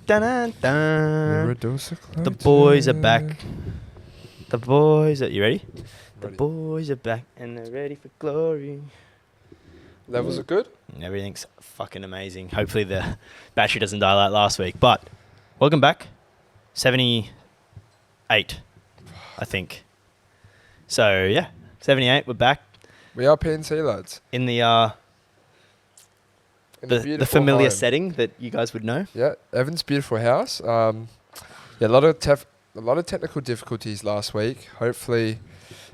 Dun-dun-dun. The The boys are back. The boys are... You ready? The Ready. boys are back and they're ready for glory. Levels are good. Everything's fucking amazing. Hopefully the battery doesn't die like last week. But welcome back. 78, I think. So, yeah. 78, we're back We are PNC lads. in the In a the beautiful familiar home. setting that you guys would know. Yeah, Evan's beautiful house. Yeah, a lot of technical difficulties last week. Hopefully,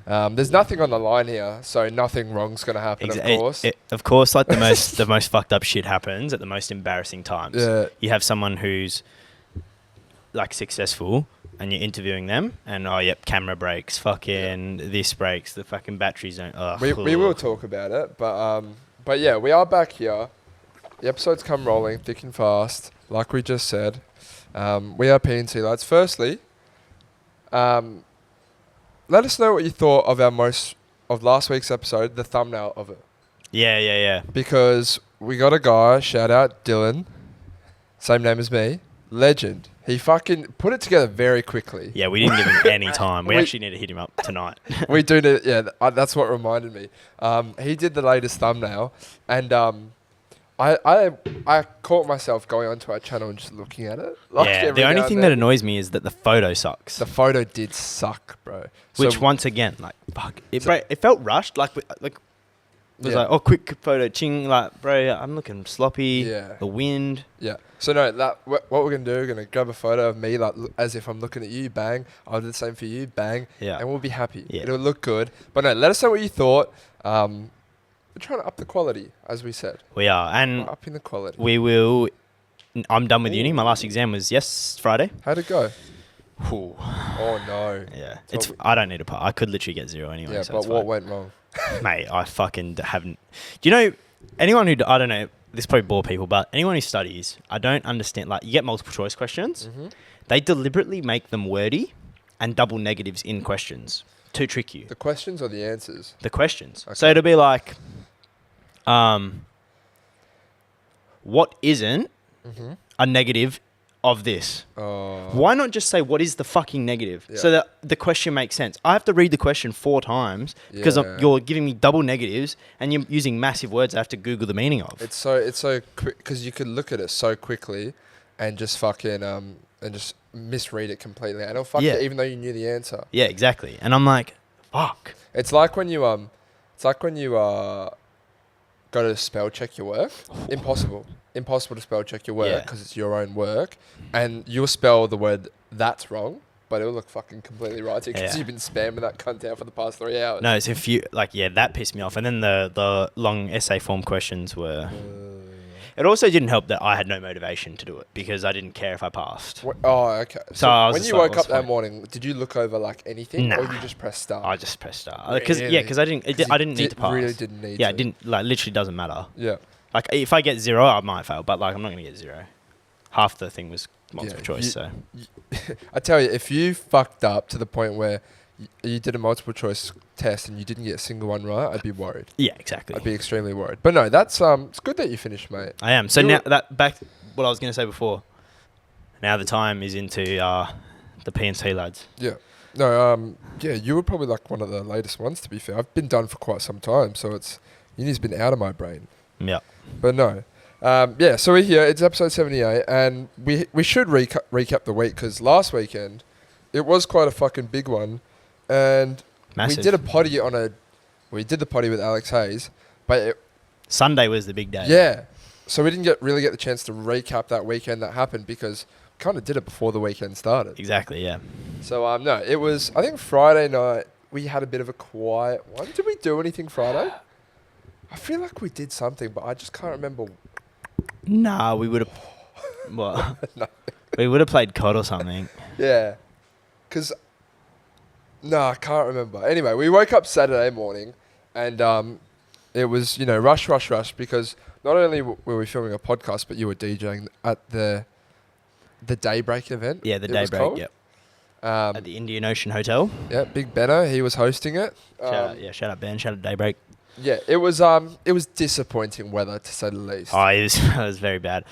there's nothing on the line here, so nothing wrong's going to happen. Of course. Of course, like the most fucked up shit happens at the most embarrassing times. Yeah. You have someone who's like successful and you're interviewing them and camera breaks, fucking this breaks, the fucking batteries don't. We will talk about it, but yeah, we are back here. The episodes come rolling thick and fast, like we just said. We are PNC lads. Firstly, let us know what you thought of last week's episode, the thumbnail of it. Yeah. Because we got a guy, shout out Dylan, same name as me, legend. He fucking put it together very quickly. Yeah, we didn't give him any time. We actually need to hit him up tonight. We do need, that's what reminded me. He did the latest thumbnail, and I caught myself going onto our channel and just looking at it. The only thing that annoys me is that the photo sucks. The photo did suck, bro. Which once again, like, fuck, it felt rushed. Like it was like, oh, quick photo, ching, like, bro, I'm looking sloppy. Yeah. The wind. Yeah. So no, what we're gonna do, we're gonna grab a photo of me, like as if I'm looking at you, bang. I'll do the same for you, bang. Yeah. And we'll be happy. Yeah. It'll look good. But no, let us know what you thought. We're trying to up the quality, as we said. We are, and We're upping the quality. we will. I'm done with uni. My last exam was Friday. How'd it go? Ooh. Oh no. Yeah, So I don't need a pass. I could literally get 0 anyway. Yeah, so but it's what fine. went wrong? Mate, I fucking haven't. Do you know anyone who I don't know? This probably bore people, but anyone who studies, I don't understand. Like, you get multiple choice questions. Mm-hmm. They deliberately make them wordy and double negatives in questions to trick you. The questions or the answers? The questions. Okay. So it'll be like, what isn't Mm-hmm. a negative of this? Oh. Why not just say what is the fucking negative so that the question makes sense? I have to read the question 4 times because Yeah. you're giving me double negatives and you're using massive words I have to Google the meaning of. It's so quick because you could look at it so quickly and just fucking and just misread it completely, and it'll fuck you even though you knew the answer. Yeah, exactly. And I'm like, fuck. It's like when you go to spell check your work. Impossible to spell check your work because it's your own work, and you'll spell the word that's wrong, but it'll look fucking completely right because you've been spamming that cunt out for the past 3 hours. No, so if you that pissed me off. And then the long essay form questions were. It also didn't help that I had no motivation to do it because I didn't care if I passed. Oh, okay. So I was when just you like, woke what's up the that point? morning, did you look over like anything, or you just press start? I just pressed start Really? because I didn't need to pass. Really didn't need. Yeah, to. it didn't literally doesn't matter. Yeah. Like, if I get 0, I might fail, but like, I'm not going to get 0. Half the thing was multiple choice, so. I tell you, if you fucked up to the point where you did a multiple choice test and you didn't get a single one right, I'd be worried. Yeah, exactly. I'd be extremely worried. But no, that's it's good that you finished, mate. I am. So now, back what I was going to say before, now the time is into the PNC lads. Yeah. No, you were probably like one of the latest ones, to be fair. I've been done for quite some time, so uni's been out of my brain. Yeah. But no. So we're here. It's episode 78, and we should recap the week because last weekend it was quite a fucking big one, and Massive. we did the potty with Alex Hayes, but Sunday was the big day. Yeah, so we didn't really get the chance to recap that weekend that happened because we kind of did it before the weekend started. Exactly. Yeah. So no, it was I think Friday night we had a bit of a quiet one. Did we do anything Friday? I feel like we did something, but I just can't remember. Nah, we would have. What? We would have played COD or something. Yeah. Because. No, I can't remember. Anyway, we woke up Saturday morning and it was, rush because not only were we filming a podcast, but you were DJing at the Daybreak event. Yeah, the Daybreak, yep. At the Indian Ocean Hotel. Yeah, Big Benno, he was hosting it. Shout out Ben, shout out Daybreak. Yeah, it was disappointing weather to say the least. Oh, it was very bad.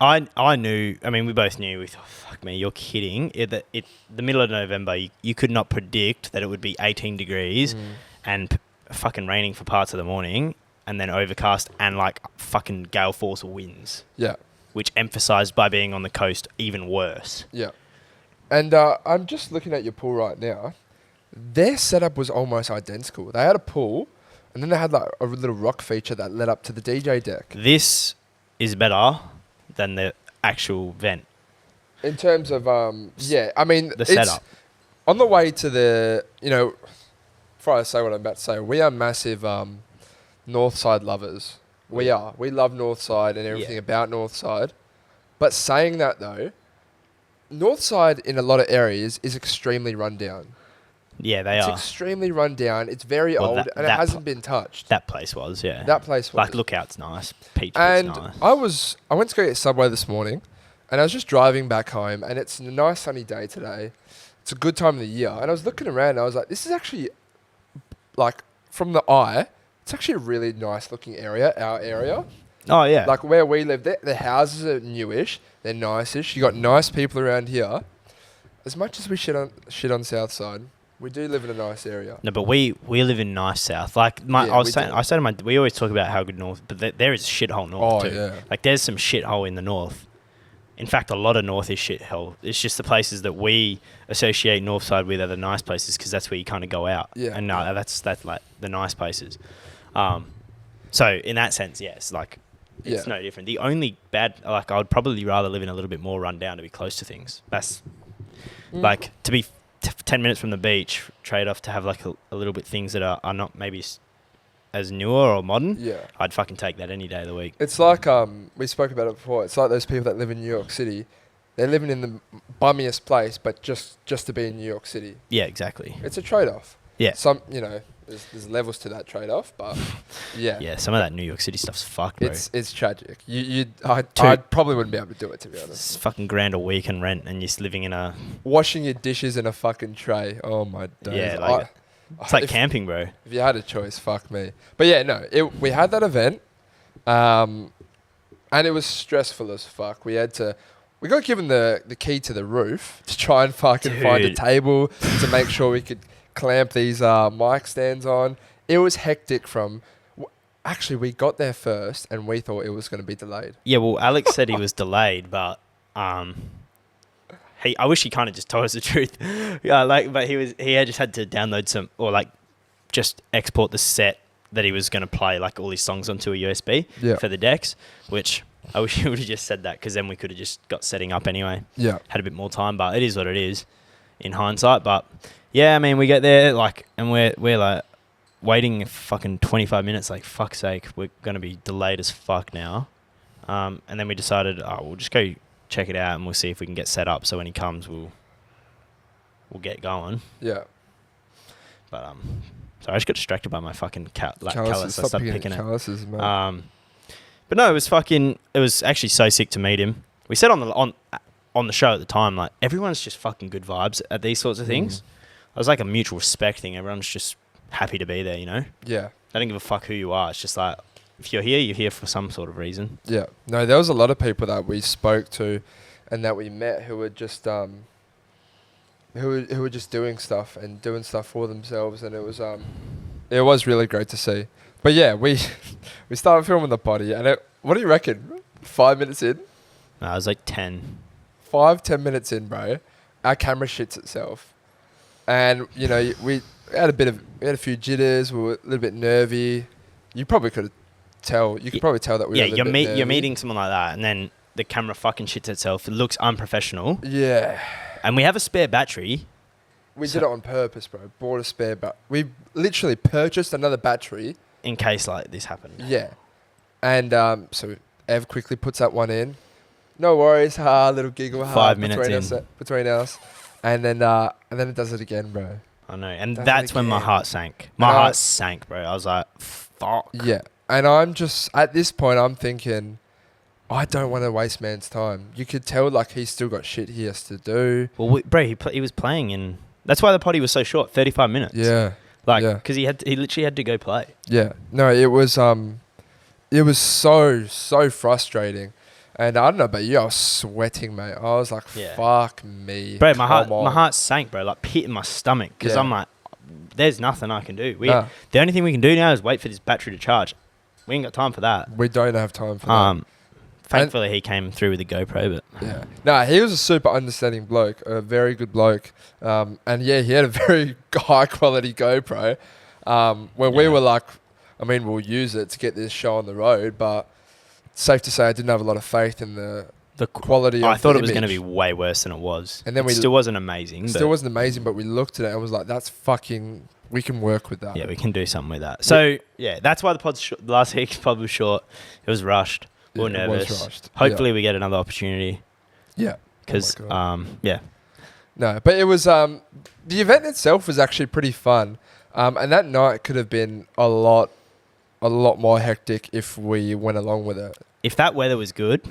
I knew. I mean, we both knew. We thought, "Fuck me, you're kidding." The middle of November, you could not predict that it would be 18 degrees and fucking raining for parts of the morning, and then overcast and like fucking gale force winds. Yeah. Which emphasised by being on the coast even worse. Yeah. And I'm just looking at your pool right now. Their setup was almost identical. They had a pool, and then they had like a little rock feature that led up to the DJ deck. This is better than the actual vent. In terms of, yeah, I mean, the setup. On the way to the, before I say what I'm about to say, we are massive Northside lovers. We are. We love Northside and everything about Northside. But saying that though, Northside in a lot of areas is extremely run down. Yeah, they are. It's extremely run down. It's very old and it hasn't been touched. That place was, yeah. That place was. Like, Lookout's nice. Peach Pit's and nice. I went to go get Subway this morning and I was just driving back home and it's a nice sunny day today. It's a good time of the year. And I was looking around and I was like, this is actually, like, from the eye, it's actually a really nice looking area, our area. Oh, yeah. Like, where we live, the houses are newish. They're nice-ish. You got nice people around here. As much as we shit on Southside, we do live in a nice area. No, but we live in nice South. Like I say to we always talk about how good North, but there is a shithole North too. Yeah. Like there's some shithole in the North. In fact, a lot of North is shithole. It's just the places that we associate Northside with are the nice places because that's where you kind of go out. Yeah. And no, that's like the nice places. So in that sense, yes, like it's no different. The only bad, like I would probably rather live in a little bit more run down to be close to things. That's like to be 10 minutes from the beach, trade off to have like a little bit things that are not maybe as newer or modern. Yeah. I'd fucking take that any day of the week. It's like, we spoke about it before. It's like those people that live in New York City. They're living in the bummiest place, but just to be in New York City. Yeah, exactly. It's a trade-off. Yeah. There's levels to that trade-off, but yeah. Yeah, some of that New York City stuff's fucked, bro. It's tragic. I probably wouldn't be able to do it, to be honest. It's fucking $1,000 a week in rent and you're just living in a... Washing your dishes in a fucking tray. Oh, my days. Yeah, like... It's like camping, bro. If you had a choice, fuck me. But yeah, no, we had that event, and it was stressful as fuck. We got given the key to the roof to try and fucking find a table to make sure we could clamp these mic stands on. It was hectic actually, we got there first and we thought it was going to be delayed. Yeah, well, Alex said he was delayed, but I wish he kind of just told us the truth. Yeah, but he had just had to download some, or like just export the set that he was going to play like all his songs onto a USB for the decks, which I wish he would have just said that because then we could have just got setting up anyway. Yeah. Had a bit more time, but it is what it is in hindsight. But yeah, I mean, we get there and we're like waiting fucking 25 minutes, like fuck's sake, we're going to be delayed as fuck now. And then we decided, we'll just go check it out and we'll see if we can get set up so when he comes we'll get going. Yeah. But sorry, I just got distracted by my fucking callus. I started picking calluses, man. But no, it was actually so sick to meet him. We said on the show at the time, like everyone's just fucking good vibes at these sorts of things. It was like a mutual respect thing. Everyone's just happy to be there, you know? Yeah. I don't give a fuck who you are. It's just like if you're here for some sort of reason. Yeah. No, there was a lot of people that we spoke to and that we met who were just who were just doing stuff for themselves, and it was really great to see. But yeah, we started filming the potty and what do you reckon? 5 minutes in? No, it was like 10. 5-10 minutes in, bro. Our camera shits itself. And we had a few jitters, we were a little bit nervy. You probably could tell that we were a little bit nervy. You're meeting someone like that and then the camera fucking shits itself. It looks unprofessional. Yeah. And we have a spare battery. We did it on purpose, bro. Bought a spare battery. We literally purchased another battery. In case like this happened. Yeah. And so Ev quickly puts that one in. No worries, little giggle. 5 minutes between us. And then it does it again, bro. I know. And that's when my heart sank. My heart sank, bro. I was like, fuck. Yeah. And I'm just, at this point, I'm thinking, I don't want to waste man's time. You could tell, like, he's still got shit he has to do. Well, bro, he was playing in... That's why the potty was so short, 35 minutes. Yeah. Because he literally had to go play. Yeah. No, it was so frustrating. And I don't know about you, I was sweating, mate. I was like, fuck me. Bro, my heart sank, bro. Like, pit in my stomach. Because I'm like, there's nothing I can do. The only thing we can do now is wait for this battery to charge. We ain't got time for that. We don't have time for that. Thankfully, he came through with a GoPro, but... Yeah. No, he was a super understanding bloke. A very good bloke. And yeah, he had a very high-quality GoPro. Where we were like, I mean, we'll use it to get this show on the road, but safe to say I didn't have a lot of faith in the quality of I thought the it was going to be image. way worse than it was. And then it still wasn't amazing. Still wasn't amazing, but we looked at it and was like, that's fucking... We can work with that. Yeah, we can do something with that. So, yeah, that's why the last week's pod was short. It was rushed. We were nervous. It was rushed. Hopefully we get another opportunity. Yeah. Because, yeah. No, but it was... the event itself was actually pretty fun. And that night could have been a lot more hectic if we went along with it. If that weather was good...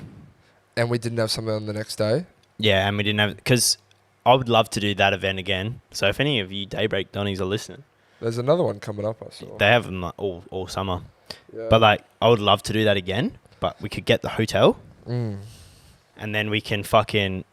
And we didn't have something on the next day. Yeah, and we didn't have... Because I would love to do that event again. So if any of you Daybreak Donnies are listening... There's another one coming up, I saw. They have them like all summer. Yeah. But like, I would love to do that again. But we could get the hotel. And then we can fucking...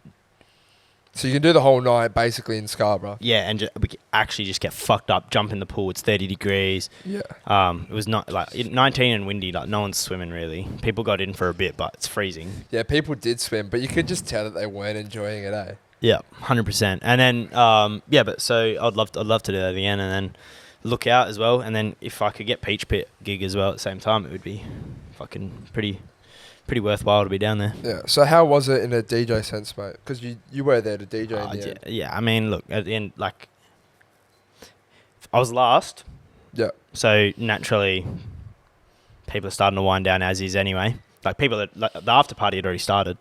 So you can do the whole night basically in Scarborough. Yeah, and we can actually just get fucked up, jump in the pool. It's 30 degrees. Yeah. It was not like 19 and windy. Like no one's swimming really. People got in for a bit, but it's freezing. Yeah, people did swim, but you could just tell that they weren't enjoying it, eh? Yeah, 100%. And then but so I'd love to do that again, and then look out as well. And then if I could get Peach Pit gig as well at the same time, it would be fucking pretty worthwhile to be down there. Yeah. So how was it in a DJ sense, mate? Because you were there to DJ in the end. Yeah, I mean, look, at the end, like, I was last. Yeah. So naturally, people are starting to wind down as is anyway. Like the after party had already started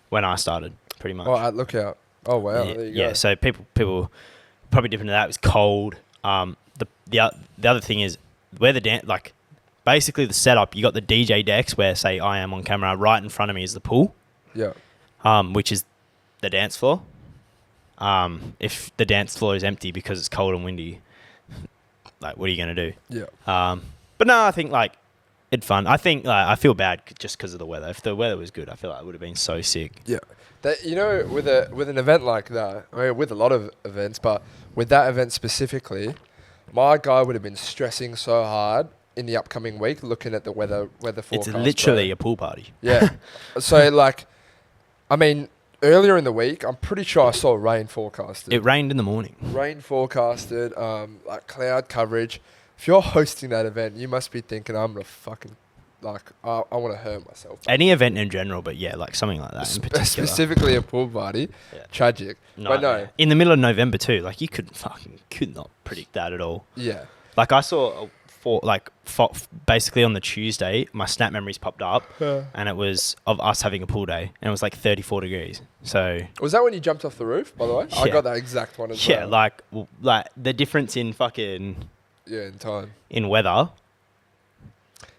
when I started, pretty much. Oh, at Lookout. Oh wow. Yeah, there you go. yeah. So people probably different to that. It was cold. The other thing is where the dance, like, basically the setup, you got the DJ decks where, say, I am on camera. Right in front of me is the pool. Yeah. Which is the dance floor. If the dance floor is empty because it's cold and windy, like, what are you going to do? Yeah. But no, I think, like, it's fun. I think, I feel bad just because of the weather. If the weather was good, I feel like it would have been so sick. Yeah. That, you know, with an event like that, I mean, with a lot of events, but with that event specifically, my guy would have been stressing so hard in the upcoming week looking at the weather forecast. It's literally a pool party. Yeah. So, like, I mean, earlier in the week, I'm pretty sure I saw rain forecasted. It rained in the morning. Rain forecasted, like cloud coverage. If you're hosting that event, you must be thinking, I'm going to fucking, like, I want to hurt myself. Any event in general, but yeah, like something like that in particular. Specifically a pool party. Yeah. Tragic. But no. In the middle of November too, like you could not predict that at all. Yeah. Like I saw basically on the Tuesday, my Snap memories popped up and it was of us having a pool day and it was like 34 degrees. So was that when you jumped off the roof, by the way? Yeah. I got that exact one as well. Yeah, like the difference in fucking... Yeah, in time. In weather.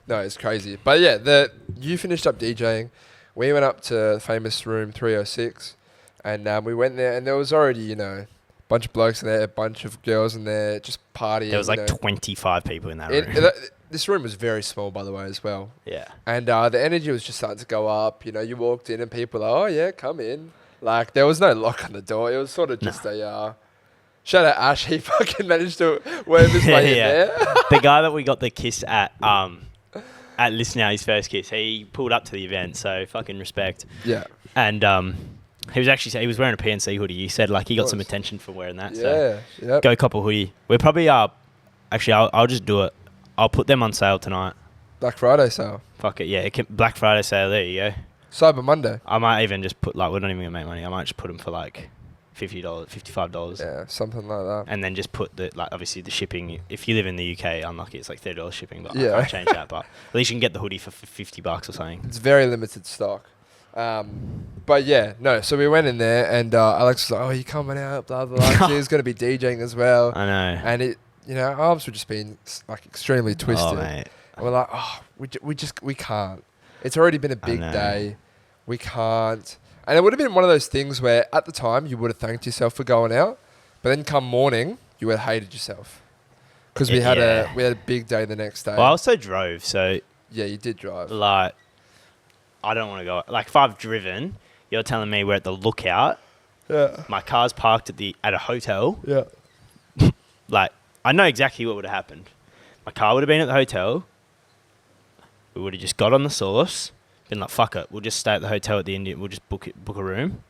No, it's crazy. But yeah, you finished up DJing. We went up to famous room 306 and we went there and there was already, you know, a bunch of blokes in there, a bunch of girls in there, just partying. There was like 25 people in that room. This room was very small, by the way, as well. Yeah. And the energy was just starting to go up. You know, you walked in and people were like, oh yeah, come in. Like, there was no lock on the door. It was sort of just shout out Ash, he fucking managed to worm his way in there. The guy that we got the kiss at Listen Now, his first kiss, he pulled up to the event, so fucking respect. Yeah. And he was wearing a PNC hoodie. He said like he got some attention for wearing that. Yeah. So go cop a hoodie. We're probably actually I'll just do it. I'll put them on sale tonight. Black Friday sale. Fuck it, yeah. Black Friday sale. There you go. Cyber Monday. I might even just put we're not even gonna make money. I might just put them for like $50, $55. Yeah, something like that. And then just put obviously the shipping. If you live in the UK, unlucky, it's like $30 shipping, but I can't change that. But at least you can get the hoodie for $50 or something. It's very limited stock. But yeah, no. So we went in there, and Alex was like, "Oh, you coming out?" Blah blah blah. She was going to be DJing as well. I know. And our arms were just being like extremely twisted. Oh, mate. And we're like, "Oh, we can't. It's already been a big day. We can't." And it would have been one of those things where at the time you would have thanked yourself for going out, but then come morning you would have hated yourself because we had a big day the next day. Well, I also drove, so yeah, you did drive. Like, I don't want to go. Like, if I've driven, you're telling me we're at the Lookout. Yeah. My car's parked at a hotel. Yeah. Like, I know exactly what would have happened. My car would have been at the hotel. We would have just got on the Source, been like, fuck it, we'll just stay at the hotel at the Indian. We'll just book a room.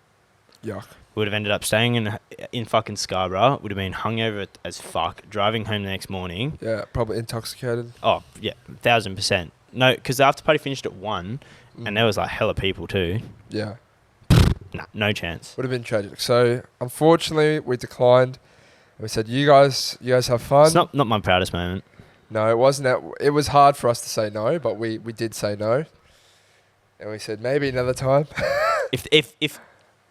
Yuck. We would have ended up staying in fucking Scarborough. Would have been hungover as fuck. Driving home the next morning. Yeah, probably intoxicated. Oh yeah, 1,000%. No, because the after party finished at 1, and there was like hella people too. Yeah. Nah, no chance. Would have been tragic. So unfortunately, we declined. We said, "You guys have fun." It's not my proudest moment. No, it wasn't. It was hard for us to say no, but we did say no, and we said maybe another time.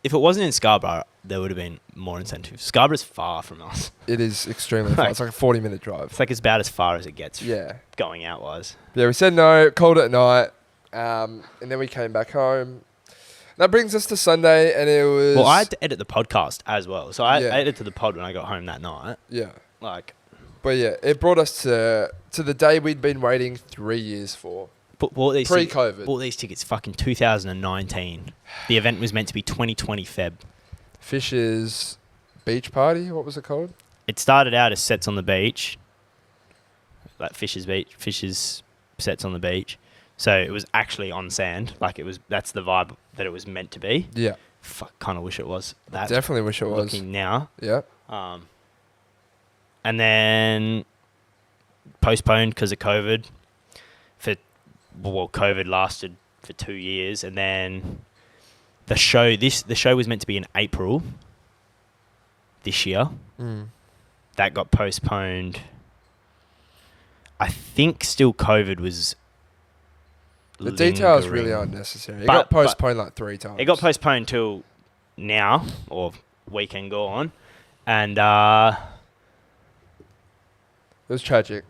If it wasn't in Scarborough, there would have been more incentives. Scarborough's far from us. It is extremely far. It's like a 40-minute drive. It's like it's about as far as it gets. Yeah. Going out wise. Yeah, we said no, called it at night, and then we came back home. That brings us to Sunday, and it was... Well, I had to edit the podcast as well. So I Yeah. edited the pod when I got home that night. Yeah. Like... But yeah, it brought us to the day we'd been waiting 3 years for. Pre-COVID. Bought these tickets fucking 2019. The event was meant to be 2020 Feb. Fish's beach party, what was it called? It started out as sets on the beach. Like Fish's sets on the beach. So it was actually on sand. Like that's the vibe that it was meant to be. Yeah. Fuck, kind of wish it was that. Definitely wish it was. Looking now. Yeah. And then postponed because of COVID. COVID lasted for 2 years, and then the show was meant to be in April this year. That got postponed. I think still COVID was the details lingering. really aren't necessary. It got postponed like 3 times. It got postponed till now, or weekend gone, and it was tragic.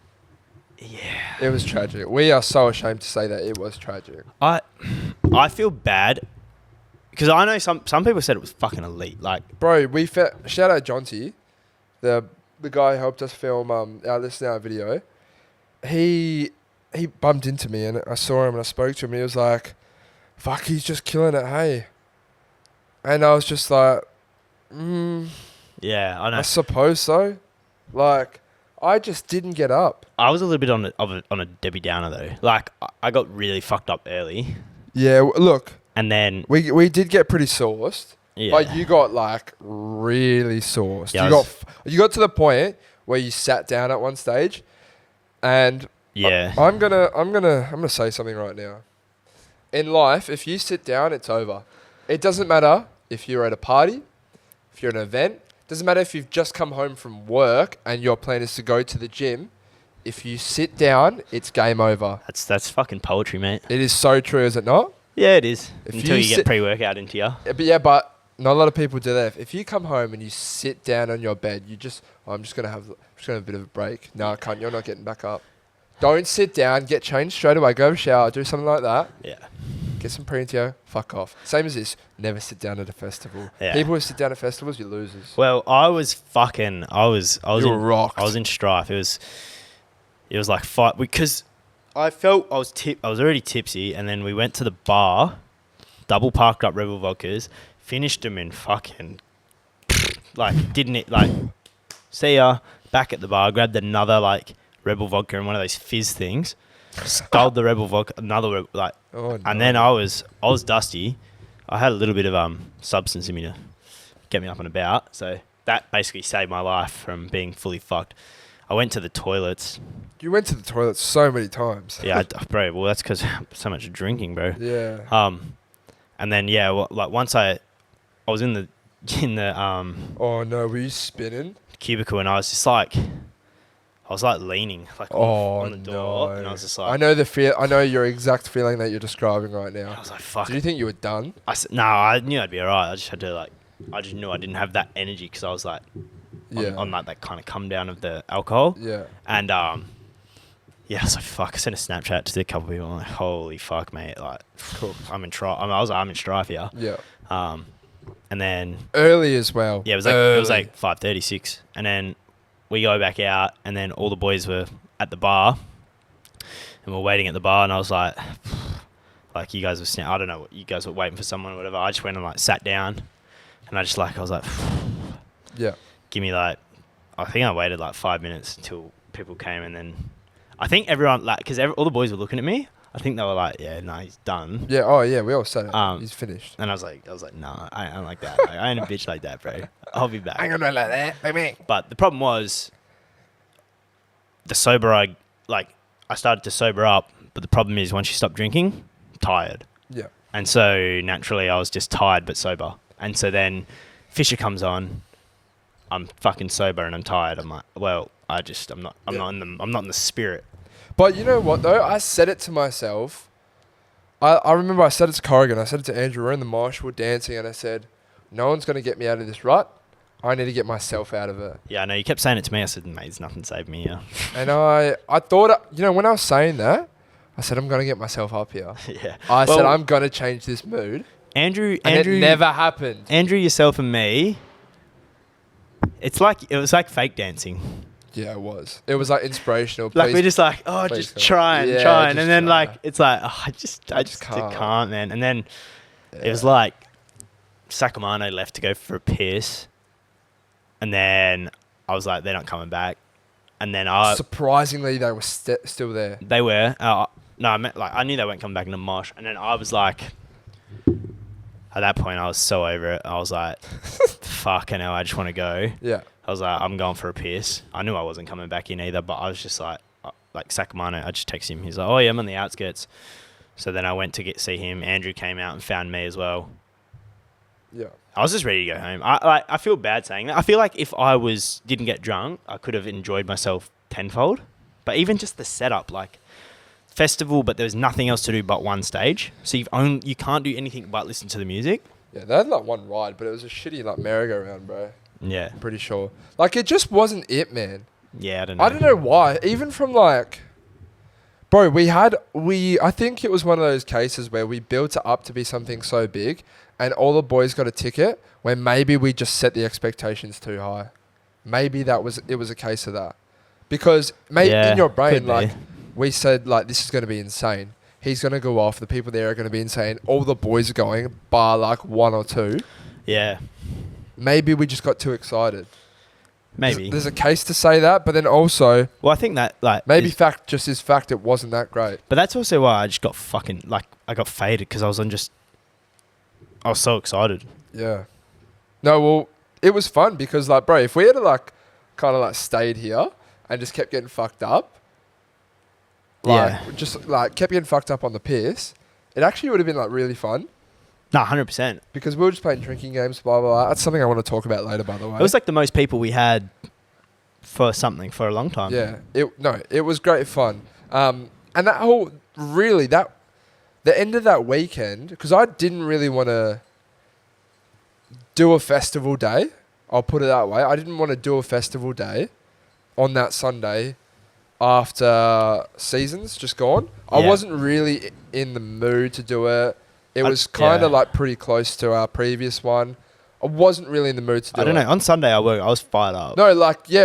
Yeah. It was tragic. We are so ashamed to say that it was tragic. I feel bad because I know some people said it was fucking elite. Like, bro, shout out Jonty, the guy who helped us film our video. He bumped into me and I saw him and I spoke to him. And he was like, "Fuck, he's just killing it, hey." And I was just like, yeah, I know. I suppose so. Like, I just didn't get up. I was a little bit on a Debbie Downer though. Like, I got really fucked up early. Yeah, look. And then we did get pretty sauced. Yeah. But you got like really sauced. Yeah, you got to the point where you sat down at one stage, and yeah, I'm gonna say something right now. In life, if you sit down, it's over. It doesn't matter if you're at a party, if you're at an event. Doesn't matter if you've just come home from work and your plan is to go to the gym. If you sit down, it's game over. That's fucking poetry, mate. It is so true, is it not? Yeah, it is. If Until you get pre-workout into you. But not a lot of people do that. If you come home and you sit down on your bed, I'm just gonna have a bit of a break. No, I can't. You're not getting back up. Don't sit down. Get changed straight away. Go have a shower. Do something like that. Yeah. Get some pre-intio. Fuck off. Same as this. Never sit down at a festival. Yeah. People who sit down at festivals, you're losers. Well, I was rocked. I was in strife. It was like fight because I felt I was already tipsy, and then we went to the bar, double parked up Rebel Vodkas, finished them in fucking like didn't it like see ya back at the bar, grabbed another like Rebel Vodka and one of those fizz things, sculled the Rebel Vodka, and then I was dusty. I had a little bit of substance in me to get me up and about, so that basically saved my life from being fully fucked. I went to the toilets. You went to the toilet so many times. Yeah, bro. Well, that's because so much drinking, bro. Yeah. And then once I was in the Oh no, were you spinning? cubicle, and I was just like, leaning on the door, and I was just like, I know the fear. I know your exact feeling that you're describing right now. I was like, fuck. Did you think you were done? No, I knew I'd be alright. I just had to I just knew I didn't have that energy because I was like, on like that kind of come down of the alcohol. Yeah. And yeah, I was like, fuck. I sent a Snapchat to a couple of people. I'm like, holy fuck, mate. Like, cool. I'm in strife here. Yeah. And then early as well. Yeah, it was like 5:36, and then we go back out, and then all the boys were at the bar, and we're waiting at the bar, and I was like like you guys were, I don't know, what you guys were waiting for someone or whatever. I just went and like sat down, and I was like, yeah. Give me like, I think I waited like 5 minutes until people came, and then I think everyone like, because all the boys were looking at me. I think they were like, yeah, no, he's done. Yeah. Oh yeah, we all said it. He's finished. And I was like, no, I ain't like that. Like, I ain't a bitch like that, bro. I'll be back. I'm gonna like that, baby. But the problem was, I started to sober up, but the problem is once you stop drinking, I'm tired. Yeah. And so naturally I was just tired but sober. And so then Fisher comes on, I'm fucking sober and I'm tired. I'm like, well, I'm not in the spirit. But you know what though? I said it to myself. I remember I said it to Corrigan. I said it to Andrew. We're in the marsh, we're dancing, and I said, no one's going to get me out of this rut. I need to get myself out of it. Yeah, I know. You kept saying it to me. I said, mate, there's nothing saved me here. And I thought, when I was saying that, I said, I'm going to get myself up here. Yeah. I said, I'm going to change this mood. Andrew, it never happened. Andrew, yourself, and me. It was like fake dancing. Yeah, it was. It was like inspirational. Like we're just like, just trying. And then like, it's like, I just can't, man. And then it was like Sacramento left to go for a piss. And then I was like, they're not coming back. And then surprisingly, they were still there. They were. No, I meant like I knew they weren't coming back in the mosh. And then I was like, at that point, I was so over it. I was like, fucking hell, I just want to go. Yeah. I was like, I'm going for a piss. I knew I wasn't coming back in either, but I was just like Sacramento. I just texted him. He's like, oh yeah, I'm on the outskirts. So then I went to see him. Andrew came out and found me as well. Yeah. I was just ready to go home. I feel bad saying that. I feel like if I didn't get drunk, I could have enjoyed myself tenfold. But even just the setup, like festival, but there was nothing else to do but one stage. So you can't do anything but listen to the music. Yeah, they had like one ride, but it was a shitty like merry-go-round, bro. Yeah. I'm pretty sure. Like it just wasn't it, man. Yeah, I don't know. I don't know why. Even from like, bro, I think it was one of those cases where we built it up to be something so big and all the boys got a ticket where maybe we just set the expectations too high. Maybe it was a case of that. Because maybe in your brain, like we said, like this is going to be insane. He's going to go off. The people there are going to be insane. All the boys are going, bar like one or two. Yeah. Maybe we just got too excited. Maybe. There's a case to say that, but then also... Well, I think that, like... Maybe just is fact it wasn't that great. But that's also why I just got fucking... Like, I got faded because I was so excited. Yeah. No, well, it was fun because, like, bro, if we had to, like, kind of, like, stayed here and just kept getting fucked up... Just, like, kept getting fucked up on the piss, it actually would have been, like, really fun. No, 100%. Because we were just playing drinking games, blah, blah, blah. That's something I want to talk about later, by the way. It was like the most people we had for a long time. Yeah. It was great fun. And that whole, really, the end of that weekend, because I didn't really want to do a festival day. I'll put it that way. I didn't want to do a festival day on that Sunday after seasons just gone. Yeah. I wasn't really in the mood to do it. It was kind of like pretty close to our previous one. I wasn't really in the mood to do it. I don't know. On Sunday I was fired up. No,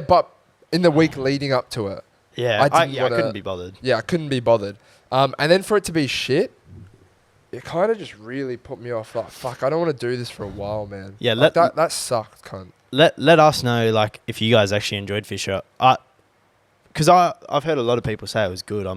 but in the week leading up to it. Yeah, I couldn't be bothered. Yeah, I couldn't be bothered. And then for it to be shit, it kind of just really put me off. Like, fuck, I don't want to do this for a while, man. Yeah, like that sucked, cunt. Let us know, like, if you guys actually enjoyed Fisher. Because I've heard a lot of people say it was good. I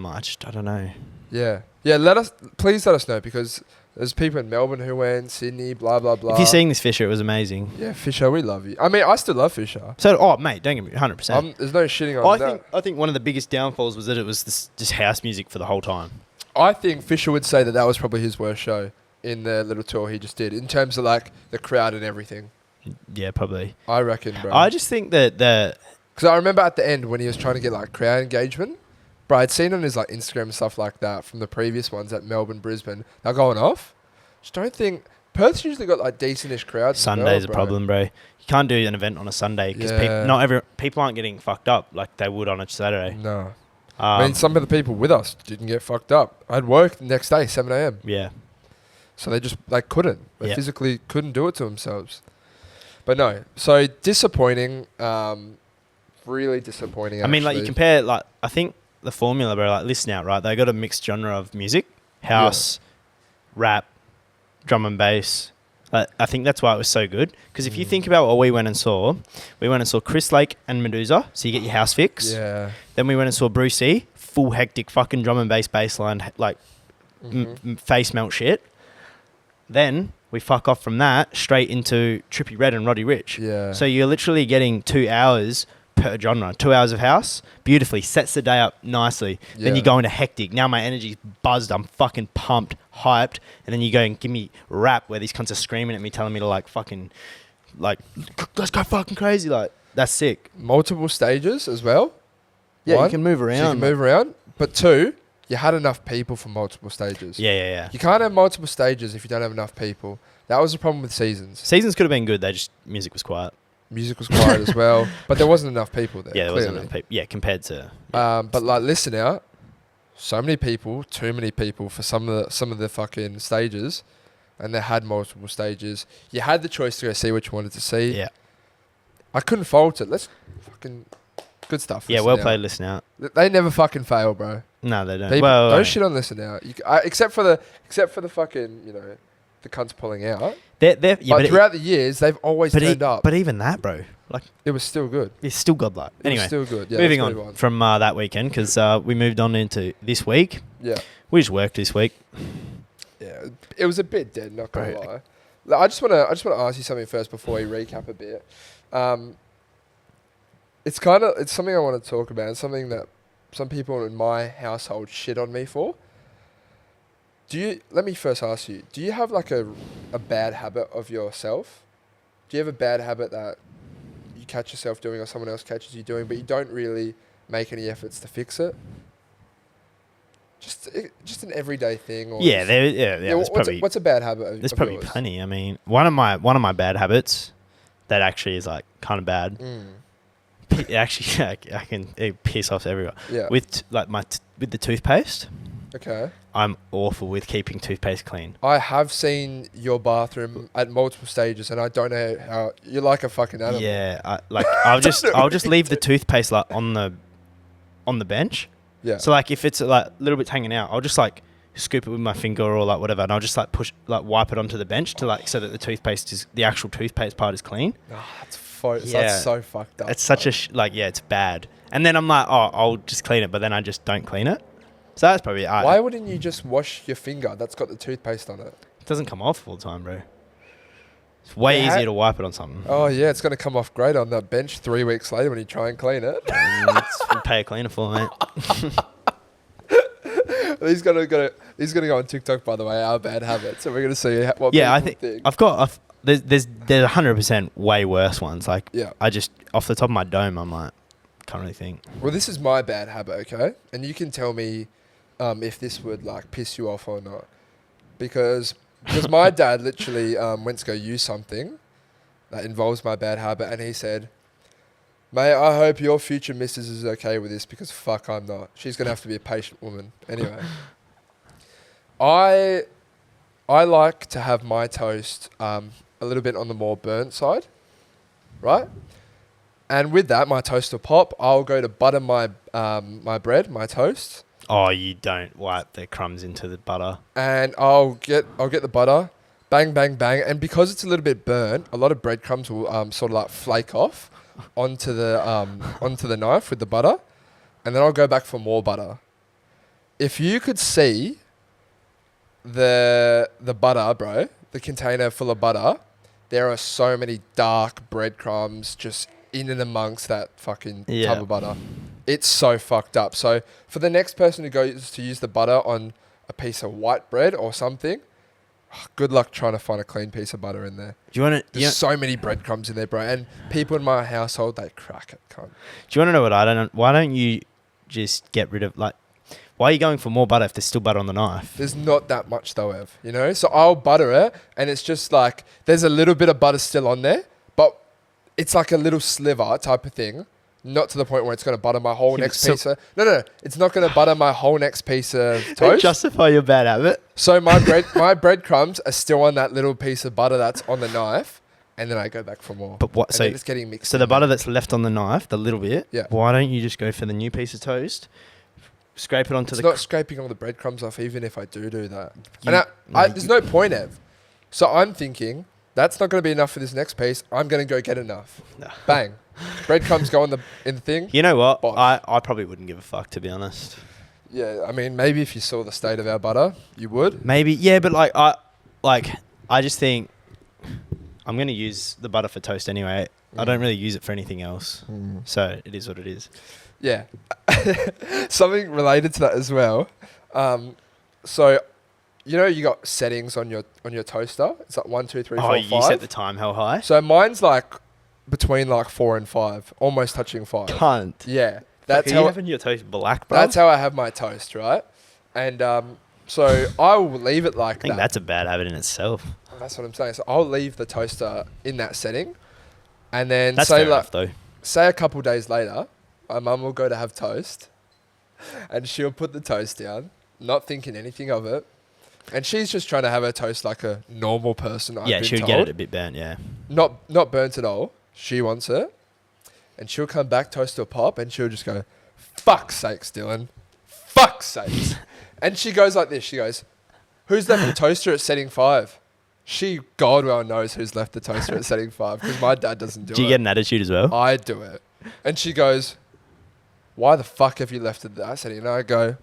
don't know. Yeah. Yeah, please let us know because... There's people in Melbourne who went, Sydney, blah, blah, blah. If you're seeing this Fisher, it was amazing. Yeah, Fisher, we love you. I mean, I still love Fisher. So, mate, don't get me 100%. There's no shitting on that. I think one of the biggest downfalls was that it was just house music for the whole time. I think Fisher would say that was probably his worst show in the little tour he just did, in terms of, like, the crowd and everything. Yeah, probably. I reckon, bro. I just think that because I remember at the end when he was trying to get, like, crowd engagement, bro, I'd seen on his, like, Instagram and stuff like that from the previous ones at Melbourne, Brisbane. They're going off. Just don't think... Perth's usually got like decentish crowds. Sunday's a problem, bro. You can't do an event on a Sunday because people aren't getting fucked up like they would on a Saturday. No. I mean, some of the people with us didn't get fucked up. I had work the next day, 7 a.m. Yeah. So they couldn't. They physically couldn't do it to themselves. But no. So disappointing. Really disappointing, I mean, like, you compare, like, I think the formula, bro, like, listen out, right? They got a mixed genre of music. House... Yeah. rap, drum and bass. I think that's why it was so good. Because if you think about what we went and saw Chris Lake and Medusa, so you get your house fix. Yeah. Then we went and saw Brucey, full hectic fucking drum and bass line, like face melt shit. Then we fuck off from that straight into Trippie Redd and Roddy Ricch. Yeah. So you're literally getting 2 hours per genre. 2 hours of house, beautifully, sets the day up nicely. Yeah. Then you go into hectic. Now my energy's buzzed. I'm fucking pumped, hyped. And then you go and give me rap where these cunts are screaming at me, telling me to like fucking, like, let's go fucking crazy. Like, that's sick. Multiple stages as well. Yeah, One, you can move so around. you can move around. But two, you had enough people for multiple stages. Yeah. You can't have multiple stages if you don't have enough people. That was the problem with Seasons. Seasons could have been good. Music was quiet. Music was quiet as well, but there wasn't enough people there. Yeah, there wasn't enough people. Yeah, compared to. But like, listen out, so many people, too many people for some of the fucking stages, and they had multiple stages. You had the choice to go see what you wanted to see. Yeah. I couldn't fault it. Let's fucking good stuff. Yeah, well played. Listen Out. They never fucking fail, bro. No, they don't. People, well, don't shit on Listen Out. Except for the fucking the cunts pulling out. But throughout the years, they've always turned up. But even that, bro, like it was still good. It's still godlike. Anyway, it was still good. Yeah, moving on from that weekend because we moved on into this week. Yeah, we just worked this week. Yeah, it was a bit dead. Not gonna lie. Like, I just want to ask you something first before we recap a bit. It's something I want to talk about. It's something that some people in my household shit on me for. Let me first ask you, do you have like a bad habit of yourself? Do you have a bad habit that you catch yourself doing or someone else catches you doing, but you don't really make any efforts to fix it? Just an everyday thing? Or what's a bad habit of There's probably yours? Plenty. I mean, one of my bad habits that actually is like kind of bad. Actually, I can piss off everyone. Yeah. With with the toothpaste. Okay. I'm awful with keeping toothpaste clean. I have seen your bathroom at multiple stages, and I don't know how you're like a fucking animal. Yeah, I'll just leave the toothpaste like on the bench. Yeah. So like if it's like a little bit hanging out, I'll just like scoop it with my finger or like whatever, and I'll just like wipe it onto the bench to like so that the actual toothpaste part is clean. Oh, that's so fucked up. It's such it's bad. And then I'm like, oh, I'll just clean it, but then I just don't clean it. So that's probably Why wouldn't you just wash your finger that's got the toothpaste on it? It doesn't come off all the time, bro. It's way easier to wipe it on something. Oh, yeah, it's going to come off great on that bench 3 weeks later when you try and clean it. You pay a cleaner for it, mate. He's gonna go on TikTok, by the way, our bad habits. So we're going to see what people think. There's 100% way worse ones. Like, I just, off the top of my dome, I'm like, can't really think. Well, this is my bad habit, okay? And you can tell me if this would like piss you off or not. Because my dad literally went to go use something that involves my bad habit, and he said, mate, I hope your future missus is okay with this because fuck, I'm not. She's going to have to be a patient woman. Anyway. I like to have my toast a little bit on the more burnt side, right? And with that, my toast will pop. I'll go to butter my my bread, my toast. Oh, you don't wipe the crumbs into the butter. And I'll get the butter, bang, bang, bang. And because it's a little bit burnt, a lot of breadcrumbs will sort of like flake off onto the knife with the butter. And then I'll go back for more butter. If you could see the butter, bro, the container full of butter, there are so many dark breadcrumbs just in and amongst that fucking tub of butter. It's so fucked up. So for the next person who goes to use the butter on a piece of white bread or something, good luck trying to find a clean piece of butter in there. There's so many breadcrumbs in there, bro. And people in my household, they crack it, cunt. Do you want to know what I don't know? Why don't you just get rid of, like, why are you going for more butter if there's still butter on the knife? There's not that much though, Ev, you know? So I'll butter it, and it's just like, there's a little bit of butter still on there, but it's like a little sliver type of thing. Not to the point where it's going to butter my whole next piece of... No. It's not going to butter my whole next piece of toast. Justify your bad habit. So my breadcrumbs are still on that little piece of butter that's on the knife, and then I go back for more. But what? And so it's getting mixed. So the butter that's left on the knife, the little bit. Yeah. Why don't you just go for the new piece of toast? scrape it onto it's the... not scraping all the breadcrumbs off, even if I do that. There's no point, Ev. So I'm thinking, that's not going to be enough for this next piece. I'm going to go get enough. No. Bang. Breadcrumbs go in the thing. You know what? Bosh. I probably wouldn't give a fuck, to be honest. Yeah, I mean, maybe if you saw the state of our butter, you would. Maybe, yeah, but I just think I'm going to use the butter for toast anyway. I don't really use it for anything else. So it is what it is. Yeah. Something related to that as well. So, you know, you got settings on your toaster. It's like 1, 2, 3, 4, 5. You set the time how high? So mine's like between like 4 and 5, almost touching 5. Cunt. Yeah. That's how you having your toast black, bro. That's how I have my toast, right? And so I will leave it like that. I think that's a bad habit in itself. That's what I'm saying. So I'll leave the toaster in that setting, and then that's fair enough, though. Say a couple days later, my mum will go to have toast, and she'll put the toast down, not thinking anything of it, and she's just trying to have her toast like a normal person. Yeah, she'll get it a bit burnt. Yeah, not burnt at all. She wants it, and she'll come back, toast will pop, and she'll just go, "Fuck's sakes, Dylan, fuck's sakes," and she goes like this. She goes, "Who's left the toaster at setting 5?" She God well knows who's left the toaster at setting 5 because my dad doesn't do it. Do you get an attitude as well? I do it. And she goes, "Why the fuck have you left it at that setting?" And I go,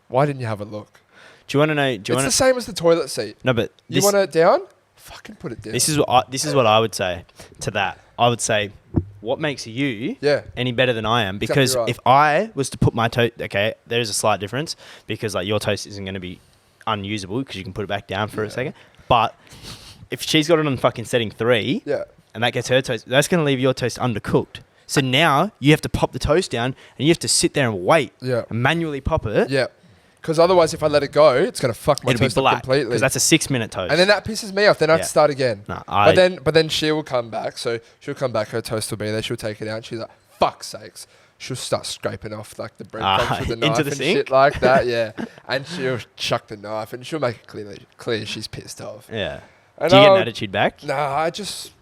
"Why didn't you have a look?" Do you want to know? It's the same as the toilet seat. No, but you want it down? Fucking put it down. This is what I would say to that. I would say, what makes you any better than I am? Because exactly right. If I was to put my toast, okay, there is a slight difference because like your toast isn't going to be unusable because you can put it back down for a second. But if she's got it on fucking setting 3, and that gets her toast, that's going to leave your toast undercooked. So now you have to pop the toast down and you have to sit there and wait and manually pop it. Yeah. Because otherwise, if I let it go, it's going to fuck my toast up completely. Because that's a 6-minute toast. And then that pisses me off. Then I have to start again. No, but then she will come back. So she'll come back. Her toast will be there. She'll take it out. And she's like, "Fuck's sakes." She'll start scraping off like the breadcrumbs with the knife and sink? shit like that. Yeah. And she'll chuck the knife and she'll make it clear she's pissed off. Yeah. And do you get an attitude back? No, I just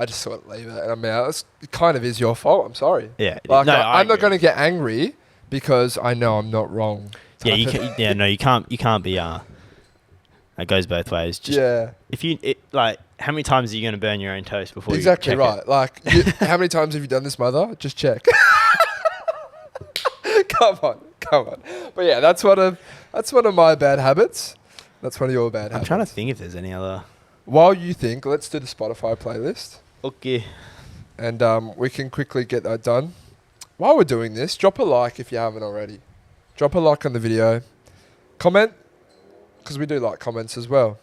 sort of leave it. And I mean, it kind of is your fault. I'm sorry. Yeah. Like, I'm not going to get angry because I know I'm not wrong. Yeah, you can't be. It goes both ways. Just if how many times are you going to burn your own toast before you check right. it? Like, how many times have you done this, mother? Just check. Come on. But yeah, that's one of my bad habits. That's one of your bad habits. I'm trying to think if there's any other. While you think, let's do the Spotify playlist. Okay. And we can quickly get that done. While we're doing this, drop a like if you haven't already. Drop a like on the video. Comment, because we do like comments as well.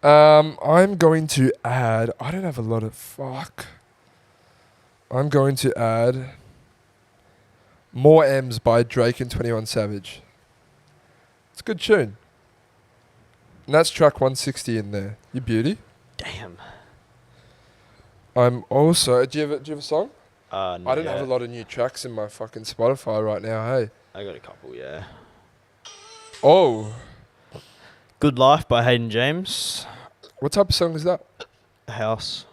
I'm going to add... I don't have a lot of... Fuck. I'm going to add... More M's by Drake and 21 Savage. It's a good tune. And that's track 160 in there. You beauty. Damn. I'm also... Do you have a song? No, I don't have a lot of new tracks in my fucking Spotify right now, hey. I got a couple, yeah. Oh. Good Life by Hayden James. What type of song is that? House.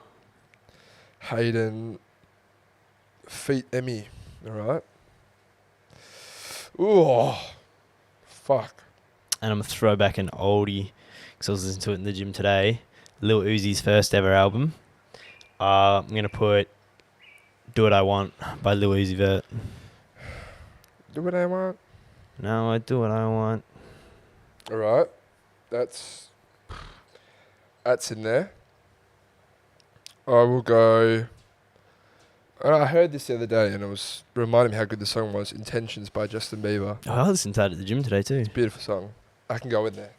Hayden Feet Emmy. Alright. Ooh. Fuck. And I'm going to throw back an oldie because I was listening to it in the gym today. Lil Uzi's first ever album. I'm going to put Do What I Want by Lil Uzi Vert. Do what I want. No, I do what I want. Alright. That's in there. I will go... I heard this the other day and it was reminding me how good the song was. Intentions by Justin Bieber. Oh, I listened to that at the gym today too. It's a beautiful song. I can go in there.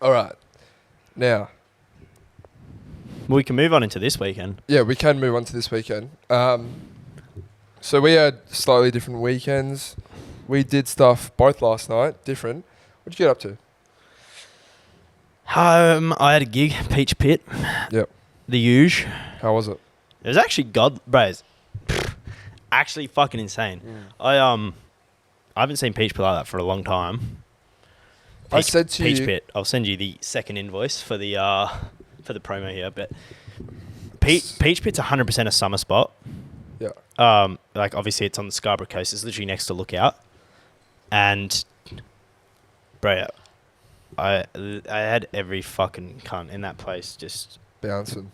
Alright. Now... We can move on into this weekend. Yeah, we can move on to this weekend. So we had slightly different weekends. We did stuff both last night, different. What'd you get up to? I had a gig, Peach Pit. Yep. The huge. How was it? It was actually actually fucking insane. I haven't seen Peach Pit like that for a long time. I said to you... Peach Pit. I'll send you the second invoice for the promo here, but Peach Pit's 100% a summer spot. Like obviously it's on the Scarborough coast. It's literally next to Lookout. And, bro, I had every fucking cunt in that place just bouncing,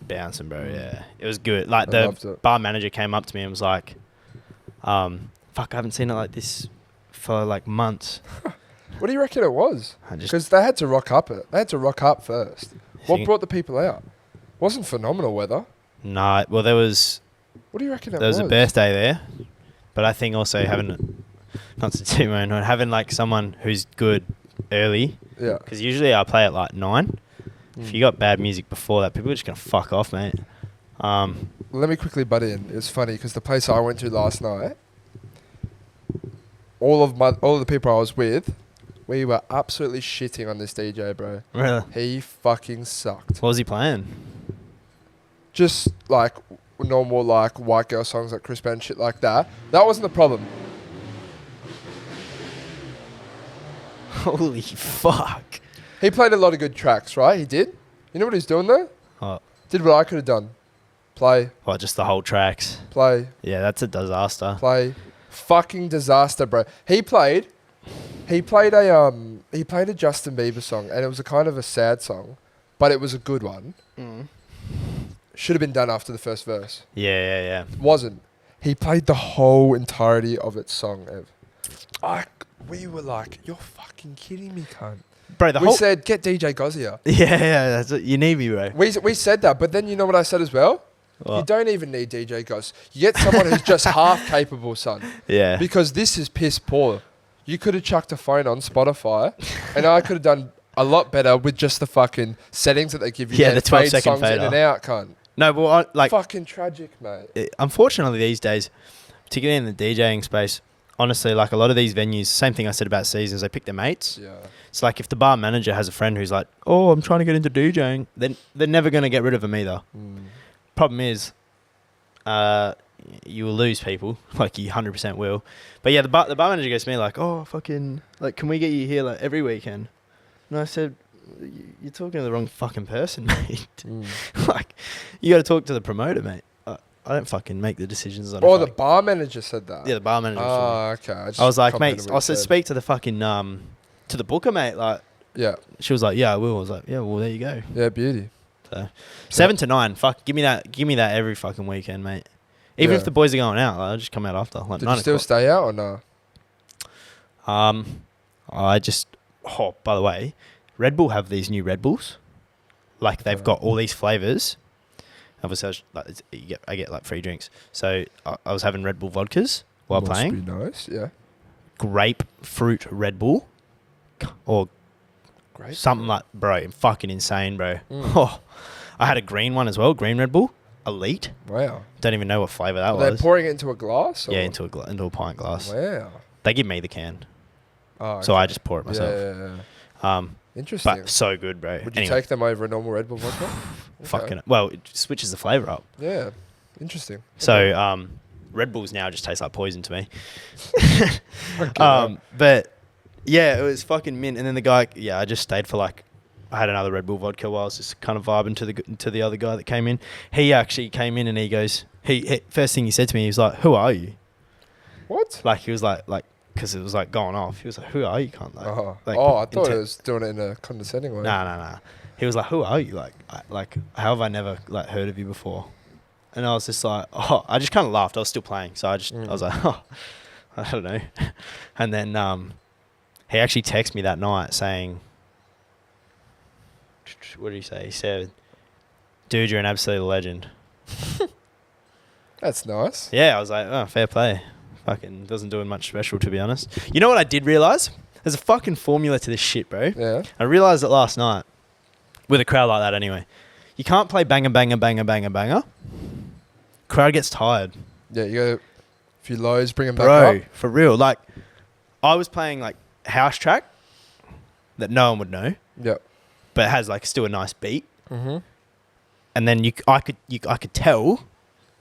bro. Yeah, it was good. Like the bar manager came up to me and was like, "Fuck, I haven't seen it like this for like months." What do you reckon it was? Because they had to rock up first. What brought the people out? Wasn't phenomenal weather. No, well there was. What do you reckon it was? There was a birthday there, but I think also having, not to toot my own horn, having like someone who's good early. Yeah. Because usually I play at like 9. If you got bad music before that, people are just gonna fuck off, mate. Let me quickly butt in. It's funny because the place I went to last night, all of the people I was with, we were absolutely shitting on this DJ, bro. Really? He fucking sucked. What was he playing? Just like normal like white girl songs like Chris Brown, shit like that. That wasn't the problem. Holy fuck. He played a lot of good tracks, right? He did. You know what he's doing there? Oh. Did what I could have done. Play. What, just the whole tracks? Play. Yeah, that's a disaster. Play. Fucking disaster, bro. He played a Justin Bieber song, and it was a kind of a sad song, but it was a good one. Should have been done after the first verse. Yeah. Wasn't. He played the whole entirety of its song, Ev. We were like, you're fucking kidding me, cunt. Bro, we said, get DJ Goz here. Yeah, that's what, you need me, bro. We said that, but then you know what I said as well? What? You don't even need DJ Goz. You get someone who's just half capable, son. Yeah. Because this is piss poor. You could have chucked a phone on Spotify, and I could have done a lot better with just the fucking settings that they give you. Yeah, the 12-second songs fader. in and out, cunt. No, but like... Fucking tragic, mate. Unfortunately, these days, particularly in the DJing space, honestly, like a lot of these venues, same thing I said about Seasons, they pick their mates. Yeah. It's like if the bar manager has a friend who's like, oh, I'm trying to get into DJing, then they're never going to get rid of them either. Problem is, you will lose people, like you 100% will. But yeah, the bar manager goes to me like, oh, fucking, like, can we get you here like every weekend? And I said, you're talking to the wrong fucking person, mate. Like, you got to talk to the promoter, mate. I don't fucking make the decisions on it. Oh, the bar manager said that? Yeah, the bar manager. Oh, okay. I was like, mate, I said, speak to the fucking, to the booker, mate. Like, yeah. She was like, yeah, I will. I was like, yeah, well, there you go. Yeah, beauty. So, 7 to 9, fuck, give me that every fucking weekend, mate. Even if the boys are going out, like, I'll just come out after. Like, Did you still stay out or no? I just, by the way, Red Bull have these new Red Bulls. Like, they've got all these flavours. Obviously, I get like free drinks. So I was having Red Bull vodkas while playing. Must be nice, yeah. Grapefruit Red Bull, or something like, bro, fucking insane, bro. Oh, I had a green one as well, green Red Bull, Elite. Wow. Don't even know what flavour that was. They're pouring it into a glass? Or? Yeah, into a pint glass. Wow. They give me the can, okay. So I just pour it myself. Yeah. Interesting. But so good, bro. Would you take them over a normal Red Bull vodka? Fucking well, it switches the flavour up. Yeah, interesting. So Red Bulls now just taste like poison to me. Okay, but yeah, it was fucking mint. And then the guy, I just stayed for like, I had another Red Bull vodka while I was just kind of vibing to the other guy that came in. He actually came in and he goes, he first thing he said to me, he was like, "Who are you?" What? Like he was like. Because it was like going off. He was like, "Who are you?" Can't I thought it was doing it in a condescending way. Nah. He was like, "Who are you?" Like, how have I never like heard of you before? And I was just like, I just kind of laughed. I was still playing, so I was like, I don't know. And then he actually texted me that night saying, what did he say? He said, "Dude, you're an absolute legend." That's nice. Yeah, I was like, oh, fair play. Fucking doesn't do much special, to be honest. You know what I did realise? There's a fucking formula to this shit, bro. Yeah. I realised it last night. With a crowd like that anyway. You can't play banger, banger, banger, banger, banger. Crowd gets tired. Yeah, you go a few lows, bring them back up. Bro, for real. Like, I was playing like house track that no one would know. Yep. But it has like still a nice beat. Mm-hmm. And then I could tell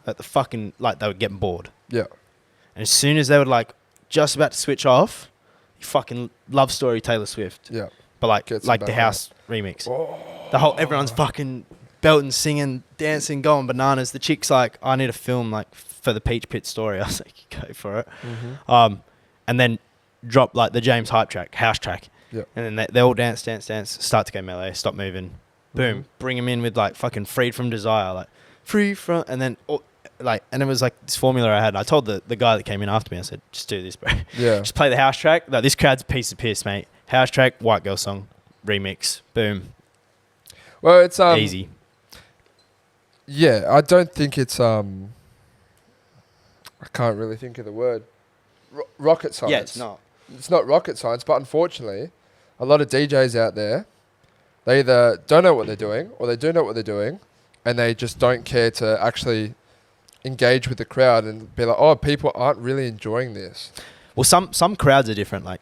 that the fucking, like, they were getting bored. Yeah. And as soon as they were like just about to switch off, you fucking Love Story Taylor Swift. Yeah. But like the house remix. Oh. Everyone's fucking belting, singing, dancing, going bananas. The chick's like, I need to film like for the Peach Pit story. I was like, go for it. Mm-hmm. And then drop like the James hype track, house track. Yep. And then they all dance, start to go melee, stop moving. Boom. Bring them in with like fucking Freed From Desire, like free from, and then and it was like this formula I had. And I told the guy that came in after me, I said, just do this, bro. Yeah. Just play the house track. Like, this crowd's a piece of piss, mate. House track, white girl song, remix, boom. Well, it's easy. Yeah, I don't think it's I can't really think of the word. Rocket science. Yeah, it's not. It's not rocket science, but unfortunately, a lot of DJs out there, they either don't know what they're doing or they do know what they're doing, and they just don't care to actually engage with the crowd and be like, oh, people aren't really enjoying this. Well, some crowds are different. Like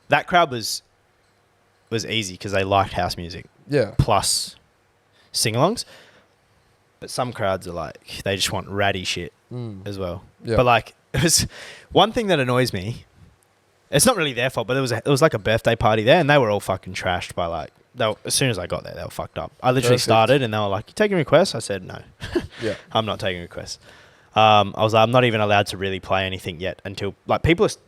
that crowd was easy because they liked house music. Yeah. Plus sing-alongs. But some crowds are like, they just want ratty shit as well. Yeah. But like, it was one thing that annoys me. It's not really their fault, but it was like a birthday party there, and they were all fucking trashed by like. As soon as I got there, they were fucked up. I literally started, and they were like, "You taking requests?" I said, "No, yeah, I'm not taking requests." I was like, "I'm not even allowed to really play anything yet until like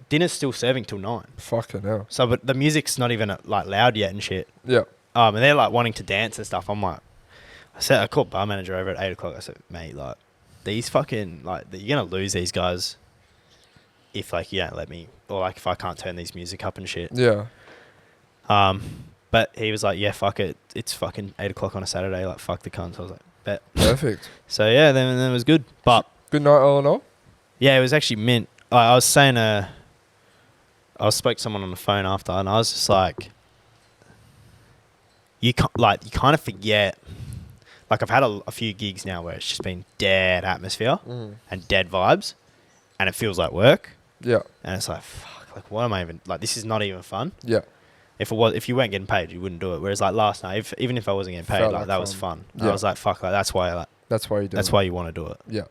dinner's still serving till 9." Fucking hell. So, but the music's not even like loud yet and shit. Yeah. And they're like wanting to dance and stuff. I'm like, I called bar manager over at 8 o'clock. I said, "Mate, like these fucking like you're gonna lose these guys if like you don't let me, or like if I can't turn these music up and shit." Yeah. But he was like, "Yeah, fuck it. It's fucking 8 o'clock on a Saturday. Like, fuck the cunts." I was like, "Bet." Perfect. So yeah, then it was good. But good night all in all. Yeah, it was actually mint. I was saying, I spoke to someone on the phone after, and I was just like, you kind of forget. Like, I've had a few gigs now where it's just been dead atmosphere and dead vibes, and it feels like work. Yeah. And it's like, fuck. Like, what am I even like? This is not even fun. Yeah. If you weren't getting paid, you wouldn't do it. Whereas like last night, even if I wasn't getting paid, Felt like like that fun. was fun. Yeah. I was like, fuck, like that's why you do it. why you want to do it. Yeah.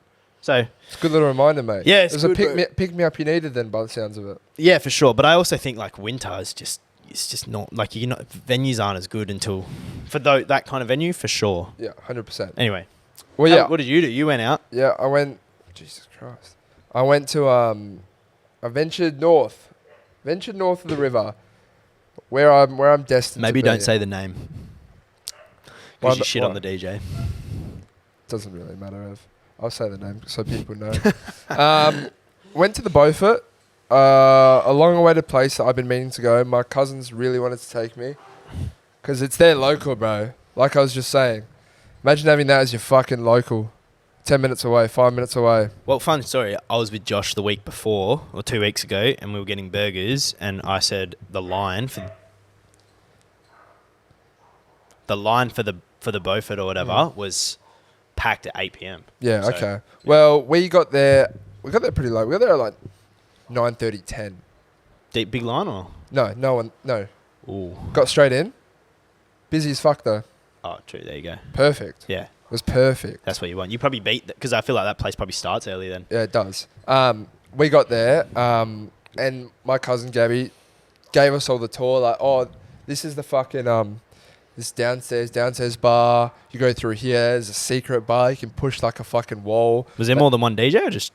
So it's a good little reminder, mate. Yeah, it's a good, pick me up you needed then, by the sounds of it. Yeah, for sure. But I also think like winter is just not like venues aren't as good until for that kind of venue for sure. Yeah, 100%. Anyway, well, yeah. What did you do? You went out. Yeah, I went. Jesus Christ. I went to I ventured north of the river, where I'm destined. Maybe to be. don't say the name. Because you shit on the DJ. Doesn't really matter, Ev. I'll say the name so people know. Went to the Beaufort, a long-awaited place that I've been meaning to go. My cousins really wanted to take me because it's their local, bro. Like I was just saying, imagine having that as your fucking local. 10 minutes away, 5 minutes away. Well, fun story. I was with Josh the week before, or 2 weeks ago, and we were getting burgers, and I said the line for the Beaufort or whatever was packed at 8 p.m. Yeah, so, okay. Yeah. Well, we got there pretty late. We got there at like 9:30, 10. Deep big line or? No. Ooh. Got straight in. Busy as fuck though. Oh, true. There you go. Perfect. Yeah. It was perfect. That's what you want. You probably beat because I feel like that place probably starts early then. Yeah, it does. We got there, and my cousin Gabby gave us all the tour. Like, oh, this is the fucking this downstairs bar. You go through here. There's a secret bar. You can push like a fucking wall. Was there more than one DJ or just?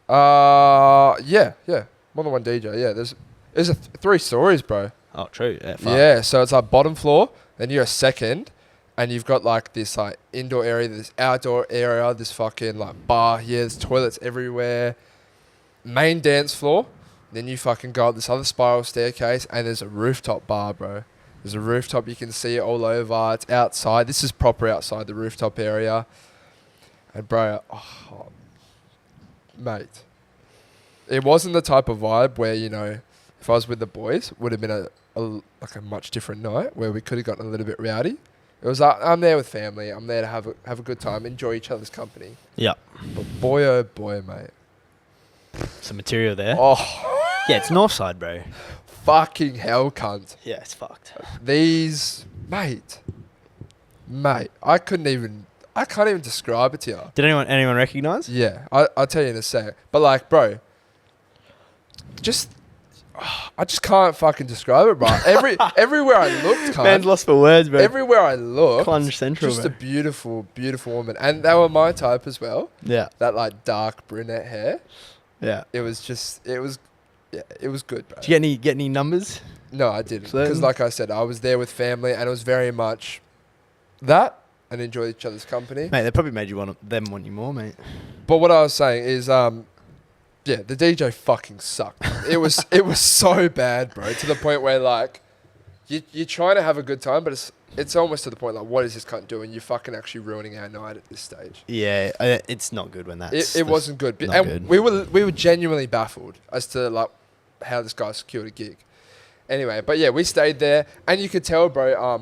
Yeah, more than one DJ. Yeah, there's 3 stories, bro. Oh, true. Yeah, so it's like bottom floor, then you're a second. And you've got like this like indoor area, this outdoor area, this fucking like bar here, there's toilets everywhere. Main dance floor. Then you fucking go up this other spiral staircase and there's a rooftop bar, bro. There's a rooftop, you can see it all over. It's outside. This is proper outside the rooftop area. And bro, mate. It wasn't the type of vibe where, you know, if I was with the boys, would have been a much different night where we could have gotten a little bit rowdy. It was like, I'm there with family. I'm there to have a good time, enjoy each other's company. Yeah. But boy, oh boy, mate. Some material there. Oh. Yeah, it's Northside, bro. Fucking hell, cunt. Yeah, it's fucked. These, mate, I can't even describe it to you. Did anyone recognise? Yeah, I'll tell you in a sec. But like, bro, just, I just can't fucking describe it, bro. Everywhere I looked, Man's lost for words, bro. Everywhere I looked, Plunge Central, just bro. a beautiful, beautiful woman, and they were my type as well. Yeah. That like dark brunette hair. Yeah. It was good, bro. Did you get any numbers? No, I didn't, because like I said, I was there with family, and it was very much that and enjoy each other's company. Mate, they probably made you want you more, mate. But what I was saying is, yeah, the DJ fucking sucked. It was so bad, bro, to the point where like you're trying to have a good time, but it's almost to the point like, what is this cunt doing? You're fucking actually ruining our night at this stage. Yeah, it's not good when that's... It wasn't good. Not And good. we were genuinely baffled as to like how this guy secured a gig. Anyway, but yeah, we stayed there, and you could tell, bro.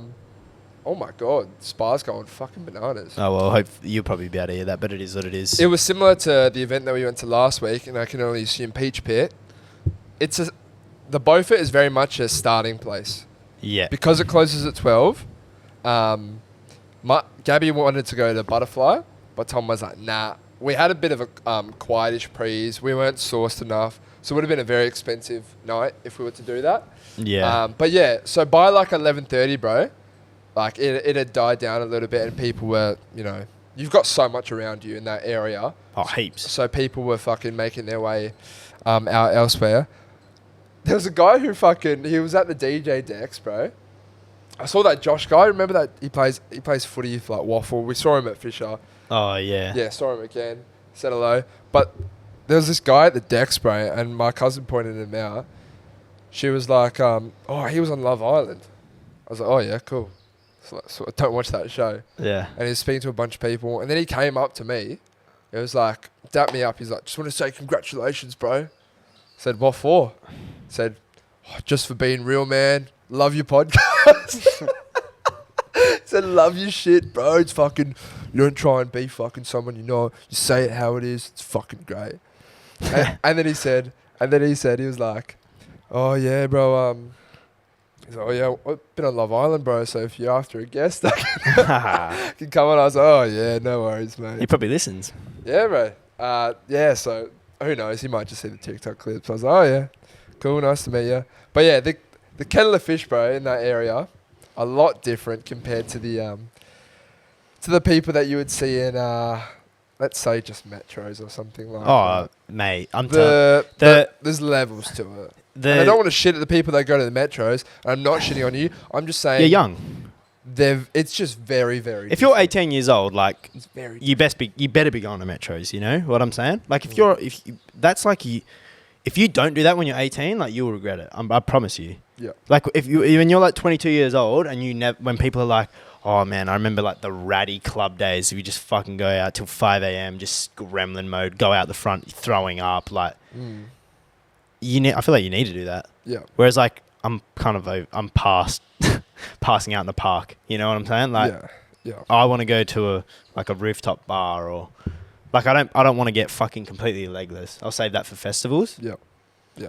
Oh my god, Spa's going fucking bananas. Oh well, I hope you'll probably be able to hear that, but it is what it is. It was similar to the event that we went to last week, and I can only assume Peach Pit. The Beaufort is very much a starting place. Yeah. Because it closes at 12. Gabby wanted to go to Butterfly, but Tom was like, nah. We had a bit of a quietish prees. We weren't sourced enough, so it would have been a very expensive night if we were to do that. Yeah. But yeah, so by like 11:30, bro, like it had died down a little bit, and people were, you've got so much around you in that area. Oh, heaps. So people were fucking making their way out elsewhere. There was a guy who he was at the DJ decks, bro. I saw that Josh guy. Remember that he plays footy for like Waffle. We saw him at Fisher. Oh yeah. Yeah, saw him again. Said hello. But there was this guy at the decks, bro, and my cousin pointed him out. She was like, oh, he was on Love Island. I was like, oh yeah, cool. So I don't watch that show. Yeah. And he was speaking to a bunch of people, and then he came up to me. It was like, dapped me up. He's like, just want to say congratulations, bro. Said, what for? Said, just for being real, man. Love your podcast. Said, love your shit, bro. It's fucking, you don't try and be fucking someone you know. You say it how it is. It's fucking great. and then he said, he was like, oh yeah, bro. He's like, oh yeah, I've been on Love Island, bro. So if you're after a guest, I can come on. I was like, oh yeah, no worries, mate. He probably listens. Yeah, bro. Yeah, so who knows? He might just see the TikTok clips. I was like, oh yeah, cool, nice to meet you. But yeah, the kettle of fish, bro, in that area, a lot different compared to the people that you would see in let's say just metros or something like that. Oh, mate, I'm there's levels to it. And I don't want to shit at the people that go to the metros. I'm not shitting on you. I'm just saying you're young. It's just very, very. If you're 18 years old, like it's very you better be going to metros. You know what I'm saying? Like if you don't do that when you're 18, like you'll regret it. I promise you. Yeah. Like when you're like 22 years old and when people are like, oh man, I remember like the ratty club days. If you just fucking go out till 5 a.m, just gremlin mode, go out the front, throwing up, like. I feel like you need to do that. Yeah. Whereas like I'm past passing out in the park. You know what I'm saying? Like, yeah. I want to go to a rooftop bar or like I don't want to get fucking completely legless. I'll save that for festivals. Yeah.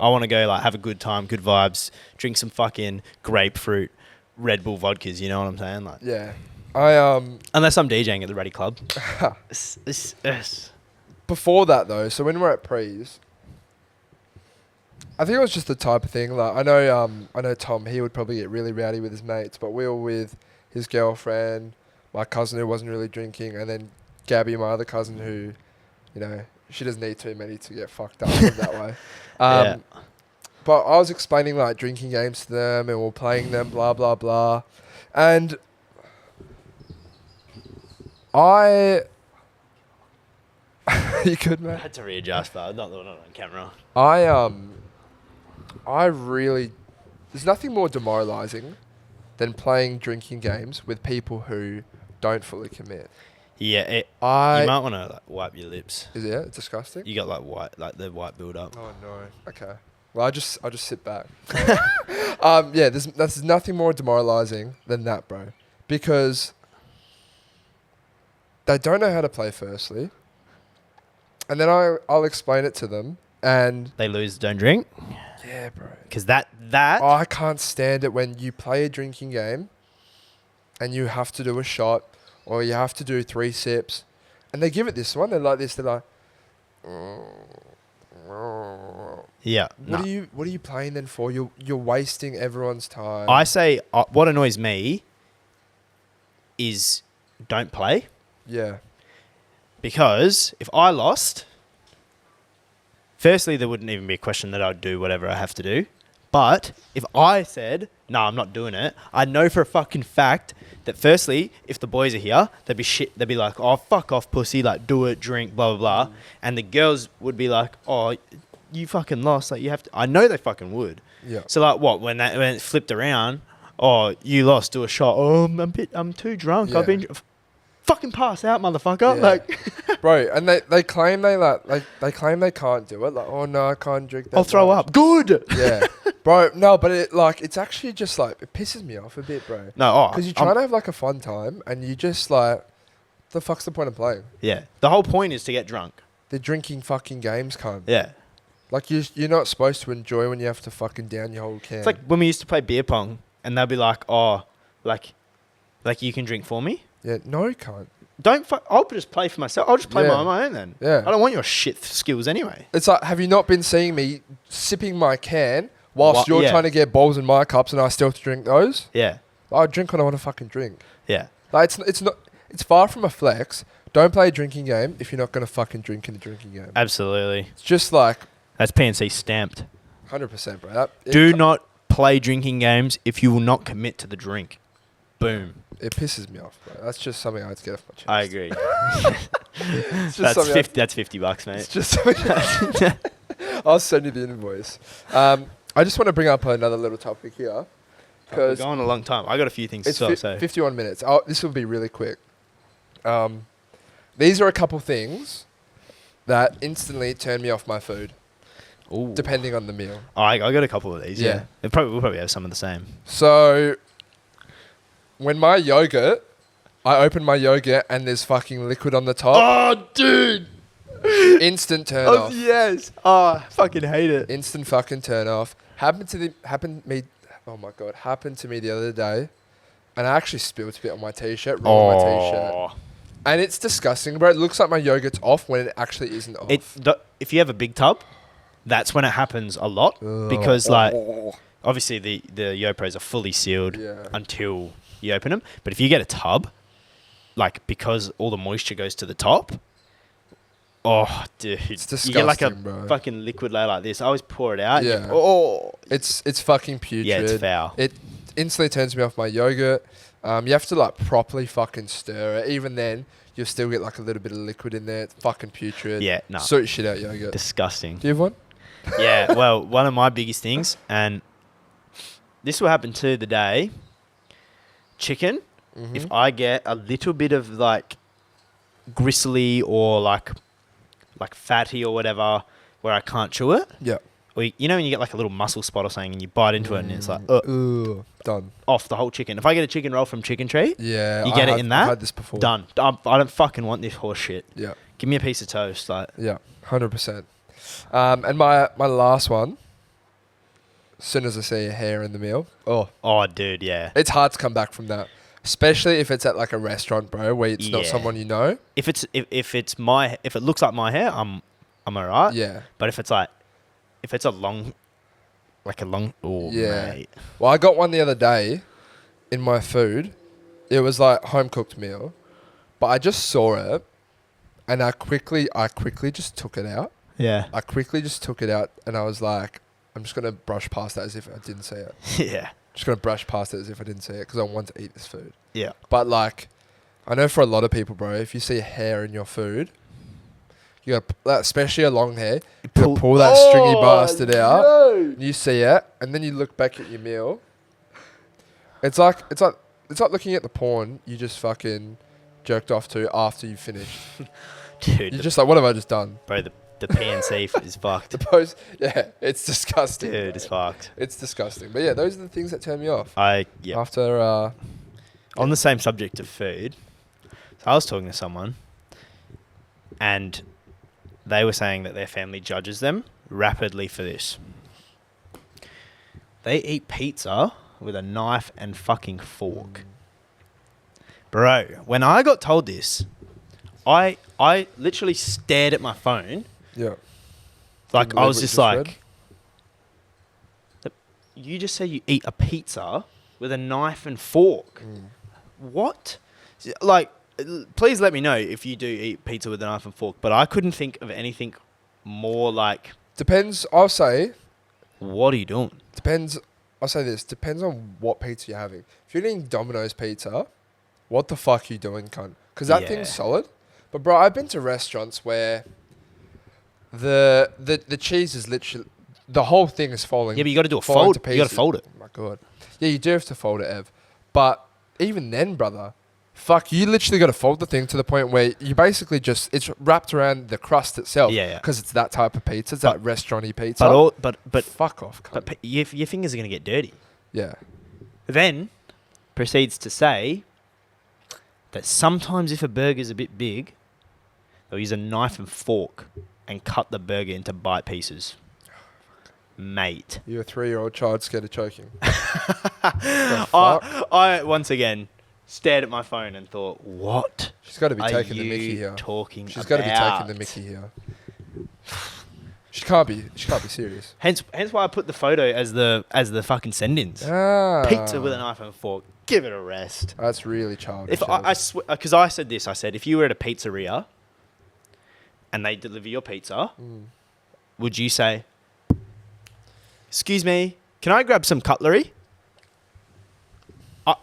I want to go like have a good time, good vibes, drink some fucking grapefruit, Red Bull vodkas. You know what I'm saying? Like, yeah. Unless I'm DJing at the Ready Club. Before that though, so when we're at prees, I think it was just the type of thing. Like I know Tom. He would probably get really rowdy with his mates, but we were with his girlfriend, my cousin who wasn't really drinking, and then Gabby, my other cousin, who, she doesn't need too many to get fucked up that way. Yeah. But I was explaining like drinking games to them, and we're playing them, blah blah blah, and you could, mate. I had to readjust, but not on camera. I really, there's nothing more demoralising than playing drinking games with people who don't fully commit. Yeah, you might want to wipe your lips. Is it disgusting? You got the white build up. Oh no. Okay. Well, I just sit back. Yeah, there's nothing more demoralising than that, bro, because they don't know how to play. Firstly, and then I'll explain it to them, and they lose, don't drink. Yeah, bro. Because that I can't stand it when you play a drinking game and you have to do a shot or you have to do 3 sips and they give it this one. They're like this. They're like, Yeah. What are you playing then for? You're wasting everyone's time. I say what annoys me is don't play. Yeah. Because if I lost, firstly, there wouldn't even be a question that I'd do whatever I have to do. But if I said, no, I'm not doing it, I know for a fucking fact that firstly, if the boys are here, they'd be like, oh, fuck off, pussy, like, do it, drink, blah, blah, blah. And the girls would be like, oh, you fucking lost, like, you have to. I know they fucking would. Yeah. So, like, what, when it flipped around, oh, you lost, do a shot. Oh, I'm too drunk. Yeah. I've been... Fucking pass out, motherfucker. Yeah. Like, bro, and they claim they claim they can't do it. Like, oh no, I can't drink that. I'll throw up. Good. Yeah. Bro, no, but it's actually just like, it pisses me off a bit, bro. No, because you're trying to have like a fun time and you just like, the fuck's the point of playing? Yeah. The whole point is to get drunk. They're drinking fucking games, cunt. Yeah. Like you're not supposed to enjoy when you have to fucking down your whole can. It's like when we used to play beer pong and they'll be like, oh, like you can drink for me. Yeah, no, cunt. I'll just play for myself. I'll just play on my own then. Yeah. I don't want your shit skills anyway. It's like, have you not been seeing me sipping my can whilst you're trying to get balls in my cups and I still have to drink those? Yeah. I drink when I want to fucking drink. Yeah. Like it's far from a flex. Don't play a drinking game if you're not going to fucking drink in a drinking game. Absolutely. It's just like... That's PNC stamped. 100%, bro. Do not play drinking games if you will not commit to the drink. Boom. It pisses me off, bro. That's just something I had to get off my chest. I agree. That's $50, mate. It's just something... I'll send you the invoice. I just want to bring up another little topic here. We're going a long time. I got a few things to say. 51 minutes. This will be really quick. These are a couple things that instantly turn me off my food. Ooh. Depending on the meal. I got a couple of these, yeah. We'll probably have some of the same. So, when my yogurt, I open my yogurt and there's fucking liquid on the top. Oh, dude! Instant turn off. Yes. Oh, I fucking hate it. Instant fucking turn off. Happened to me the other day, and I actually spilled a bit on my t-shirt, on my t-shirt. And it's disgusting, bro. It looks like my yogurt's off when it actually isn't off. If you have a big tub, that's when it happens a lot. Because, like, obviously the Yopros are fully sealed until you open them. But if you get a tub, like, because all the moisture goes to the top, oh, dude. It's disgusting, you get like a bro. fucking liquid layer like this. I always pour it out. Yeah. It's fucking putrid. Yeah, it's foul. It instantly turns me off my yogurt. You have to like properly fucking stir it. Even then, you'll still get like a little bit of liquid in there. It's fucking putrid. Yeah, no. Sort shit out yogurt. Disgusting. Do you have one? Yeah, well, one of my biggest things, and this will happen to the day, chicken. Mm-hmm. If I get a little bit of like gristly or like fatty or whatever where I can't chew it. Yeah. Or you know when you get like a little muscle spot or something and you bite into it and it's like, done. Off the whole chicken. If I get a chicken roll from Chicken Treat, yeah, you get it in that, I've had this before. Done. I don't fucking want this horse shit. Yeah. Give me a piece of toast. Like. Yeah, 100%. And my last one, as soon as I see a hair in the meal, oh, dude, yeah. It's hard to come back from that. Especially if it's at like a restaurant, bro, where it's not someone you know. If it looks like my hair, I'm alright. Yeah. But if it's a long, mate. Well, I got one the other day in my food. It was like home cooked meal, but I just saw it, and I quickly just took it out. Yeah. I quickly just took it out, and I was like, I'm just gonna brush past that as if I didn't see it. Yeah. Just gonna brush past it as if I didn't see it because I want to eat this food. Yeah. But like, I know for a lot of people, bro, if you see a hair in your food, you got, especially a long hair, you gotta pull that stringy bastard out. No. You see it, and then you look back at your meal. It's like looking at the porn you just fucking jerked off to after you finished. Dude, you're just like, what have I just done? Bro, the PNC is fucked. It's disgusting. Dude, it's fucked. It's disgusting. But yeah, those are the things that turn me off. After on the same subject of food, so I was talking to someone, and they were saying that their family judges them rapidly for this. They eat pizza with a knife and fucking fork. Bro, when I got told this, I literally stared at my phone. Yeah. Like, I was just like, you just say you eat a pizza with a knife and fork. What? Like, please let me know if you do eat pizza with a knife and fork. But I couldn't think of anything more like... Depends, I'll say... What are you doing? Depends, I'll say this, depends on what pizza you're having. If you're eating Domino's pizza, what the fuck are you doing, cunt? Because that thing's solid. But, bro, I've been to restaurants where the cheese is literally... The whole thing is falling. Yeah, but you got to do a fold. You got to fold it. Oh, my God. Yeah, you do have to fold it, Ev. But even then, brother... Fuck, you literally got to fold the thing to the point where you basically just... It's wrapped around the crust itself. Yeah. Because it's that type of pizza. It's that restaurant-y pizza. But fuck off, cunt. But your fingers are going to get dirty. Yeah. Then proceeds to say that sometimes if a burger's a bit big, they'll use a knife and fork and cut the burger into bite pieces. Mate. You're a 3-year-old child scared of choking. I once again... stared at my phone and thought, what? She's got to be taking the mickey here. She's got to be taking the mickey here. She can't be serious. Hence why I put the photo as the fucking send-ins. Pizza with a knife and fork. Give it a rest. That's really childish. Because I said this, I said, if you were at a pizzeria and they deliver your pizza, would you say, excuse me, can I grab some cutlery?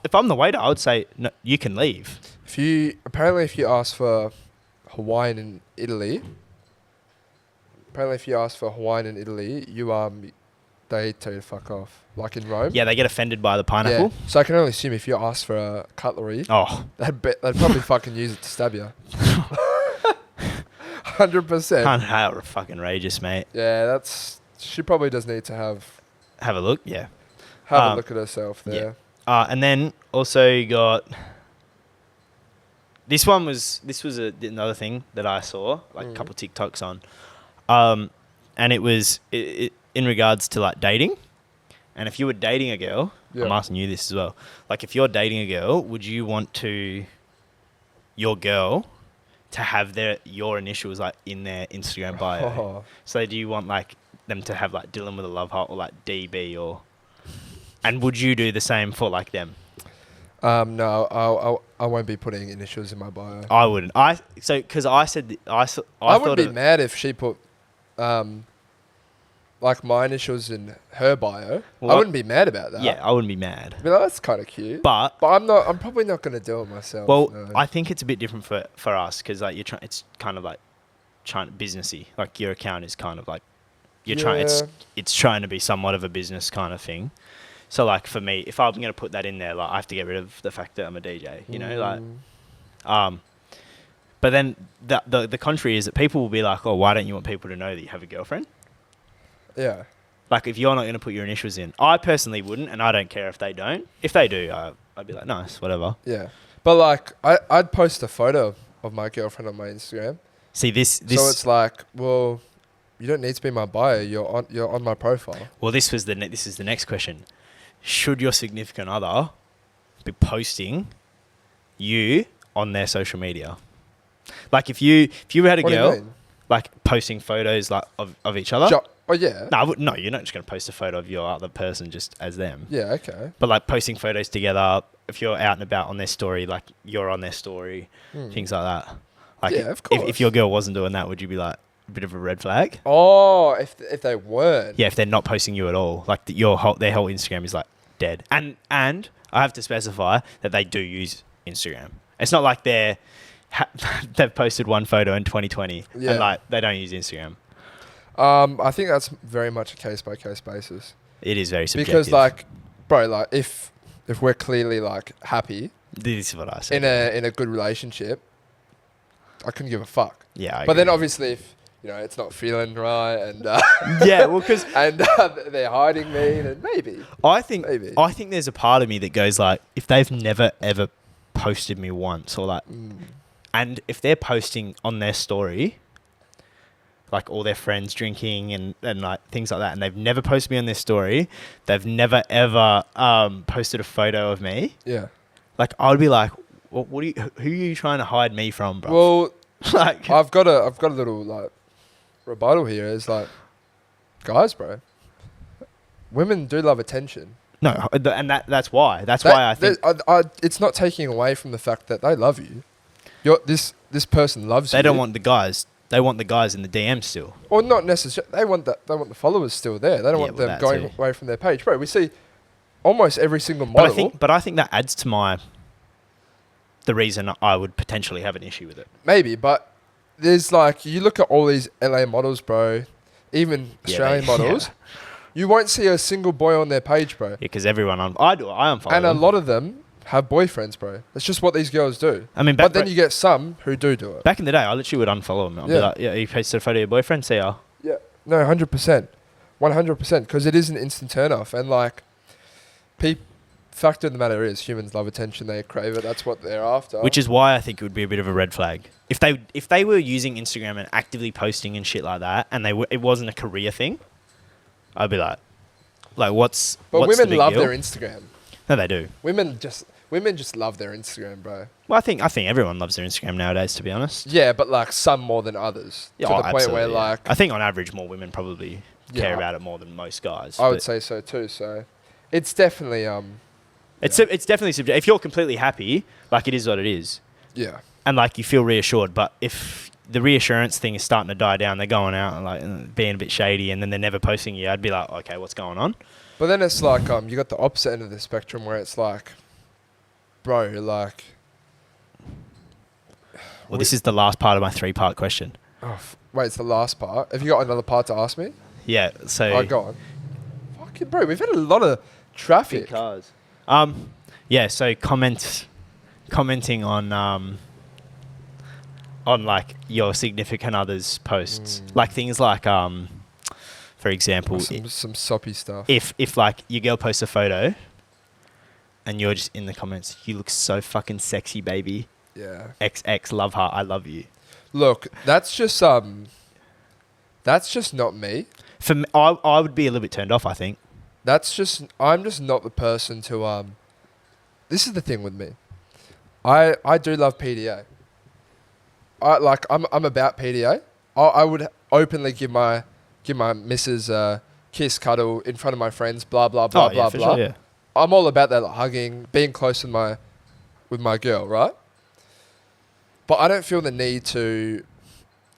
If I'm the waiter, I would say, no, you can leave. If you ask for Hawaiian in Italy, they tell you to fuck off. Like in Rome. Yeah, they get offended by the pineapple. Yeah. So I can only assume if you ask for a cutlery, they'd probably fucking use it to stab you. 100%. Can't how fucking outrageous, mate. Yeah, she probably does need to have a look. Yeah. Have a look at herself there. Yeah. And then also you got... This was another thing that I saw, like a couple of TikToks on. And it was in regards to like dating. And if you were dating a girl, I'm asking you this as well. Like if you're dating a girl, would you want your girl to have your initials like in their Instagram bio? Oh. So do you want like them to have like Dylan with a love heart or like DB or... And would you do the same for like them? No, I won't be putting initials in my bio. I wouldn't. Because I said I wouldn't be mad if she put like my initials in her bio. Well, I wouldn't be mad about that. Yeah, I wouldn't be mad. But that's kind of cute. But I'm probably not going to do it myself. Well, no. I think it's a bit different for us because like it's kind of like businessy. Like your account is kind of like it's trying to be somewhat of a business kind of thing. So, like, for me, if I'm going to put that in there, like, I have to get rid of the fact that I'm a DJ, you know? Like, but then the contrary is that people will be like, oh, why don't you want people to know that you have a girlfriend? Yeah. Like, if you're not going to put your initials in. I personally wouldn't, and I don't care if they don't. If they do, I'd be like, nice, whatever. Yeah. But, like, I'd post a photo of my girlfriend on my Instagram. See, this... So it's like, well, you don't need to be in my bio. You're on my profile. Well, this is the next question. Should your significant other be posting you on their social media? Like if you had a girl, like posting photos like of each other. Oh yeah. No, you're not just going to post a photo of your other person just as them. Yeah, okay. But like posting photos together, if you're out and about on their story, like you're on their story, things like that. Like yeah, of course. If your girl wasn't doing that, would you be like a bit of a red flag? Oh, if they weren't. Yeah, if they're not posting you at all, like their whole Instagram is like dead. And I have to specify that they do use Instagram. It's not like they've posted one photo in 2020 and like they don't use Instagram. I think that's very much a case-by-case basis. It is very subjective. Because like, bro, like if we're clearly like happy, this is what I said. In a good relationship, I couldn't give a fuck. Yeah, but then obviously if it's not feeling right, and yeah, well, because they're hiding me, then maybe. I think there's a part of me that goes like, if they've never ever posted me once, or like, and if they're posting on their story, like all their friends drinking and like things like that, and they've never posted me on their story, they've never ever posted a photo of me. Yeah, like I would be like, who are you trying to hide me from, bro? Well, like I've got a little like rebuttal here. Is like guys, bro. Women do love attention. No, and that's why. That's why I think it's not taking away from the fact that they love you. This person loves you. they don't want the guys. They want the guys in the DM still. Or not necessarily. They want the followers still there. They don't want them going away from their page, bro. We see almost every single model. But I think that adds to the reason I would potentially have an issue with it. Maybe, but there's like, you look at all these LA models, bro, even Australian models, you won't see a single boy on their page, bro. Yeah, because everyone I unfollow and them. a lot of them have boyfriends, bro. That's just what these girls do. I mean, but then you get some who do it. Back in the day, I literally would unfollow them. I'd be like, yeah, you posted a photo of your boyfriend, see ya. Yeah, no, 100%. 100%, because it is an instant turn off. And like, fact of the matter is, humans love attention, they crave it, that's what they're after. Which is why I think it would be a bit of a red flag. If they were using Instagram and actively posting and shit like that, and it wasn't a career thing, I'd be like what's women the big love deal? their Instagram. No, they do. Women just love their Instagram, bro. Well, I think everyone loves their Instagram nowadays, to be honest. Yeah, but like some more than others. Yeah, to the point where like, I think on average more women probably care about it more than most guys. I would say so too. So it's definitely it's definitely subjective. If you're completely happy, like, it is what it is. Yeah. And like, you feel reassured, but if the reassurance thing is starting to die down, they're going out and like being a bit shady, and then they're never posting you, I'd be like, okay, what's going on? But then it's like you got the opposite end of the spectrum where it's like, bro, like. Well, this is the last part of my 3-part question. Oh, wait, it's the last part. Have you got another part to ask me? Yeah. So. Oh, go on. Fucking bro, we've had a lot of traffic. Big cars. Yeah. So commenting on like your significant other's posts, like things like for example, some soppy stuff. If like your girl posts a photo, and you're just in the comments, you look so fucking sexy, baby. Yeah. XX, love her, I love you. Look, that's just not me. For me, I would be a little bit turned off, I think. I'm just not the person to this is the thing with me. I do love PDA. I'm about PDA. I would openly give my missus a kiss, cuddle in front of my friends, blah blah blah blah blah. Sure, yeah. I'm all about that, like, hugging, being close with my girl, right? But I don't feel the need to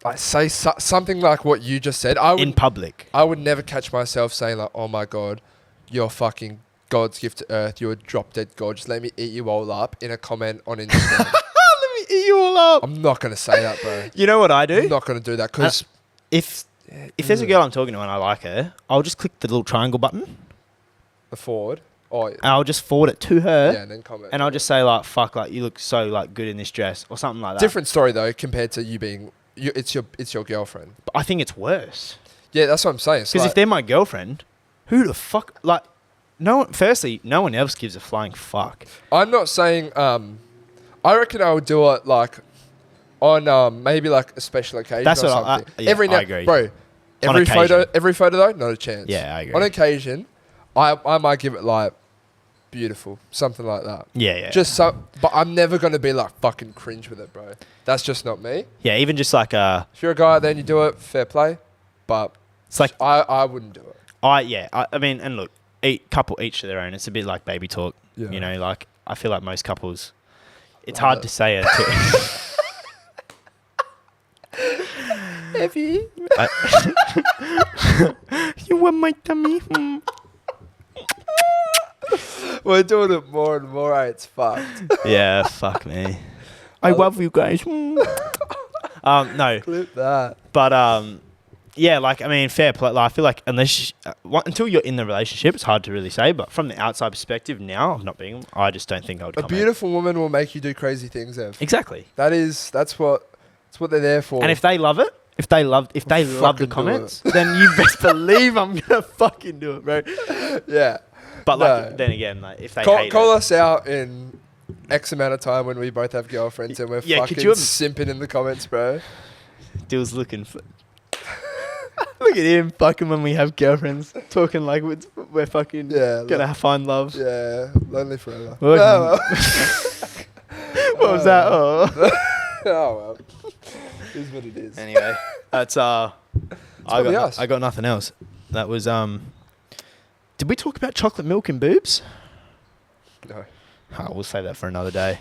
like say something like what you just said. In public. I would never catch myself saying like, "Oh my God, you're fucking God's gift to earth. You're a drop dead gorgeous. Let me eat you all up," in a comment on Instagram. Let me eat you all up. I'm not gonna say that, bro. You know what I do? I'm not gonna do that because if there's a girl I'm talking to and I like her, I'll just click the little triangle button. The forward. Oh, yeah. And I'll just forward it to her. Yeah, and then comment. And I'll just say like, "Fuck, like, you look so like good in this dress," or something like that. Different story though, compared to you being, it's your girlfriend. But I think it's worse. Yeah, that's what I'm saying. Because if they're my girlfriend, who the fuck, like, no one else gives a flying fuck. I'm not saying. I reckon I would do it like on maybe like a special occasion. That's or what something. I agree, bro. Every photo though, not a chance. Yeah, I agree. On occasion, I might give it like beautiful, something like that. Yeah. But I'm never gonna be like fucking cringe with it, bro. That's just not me. Yeah, even just like if you're a guy, then you do it. Fair play, but it's like I wouldn't do it. I mean, and look, couple each to their own. It's a bit like baby talk. Yeah. You know, like, I feel like most couples, it's hard to say it. Heavy. You want my tummy? We're doing it more and more. It's fucked. Yeah, fuck me. I love you guys. No. Clip that. But yeah, like, I mean, fair play. Like, I feel like until you're in the relationship, it's hard to really say. But from the outside perspective, now, not being, I just don't think I would. A beautiful woman will make you do crazy things, Ev. Exactly. That's what they're there for. And if they love it, if they love the comments, then you best believe I'm gonna fucking do it, bro. Yeah. But like, then again, like, if they hate call us out in X amount of time when we both have girlfriends and we're fucking simping in the comments, bro. Dill's looking for. Look at him fucking when we have girlfriends, talking like we're fucking gonna find love. Yeah, lonely forever. What was that? Oh, well, is what it is. Anyway, that's I got nothing else. That was Did we talk about chocolate milk and boobs? No. Oh, we'll save that for another day.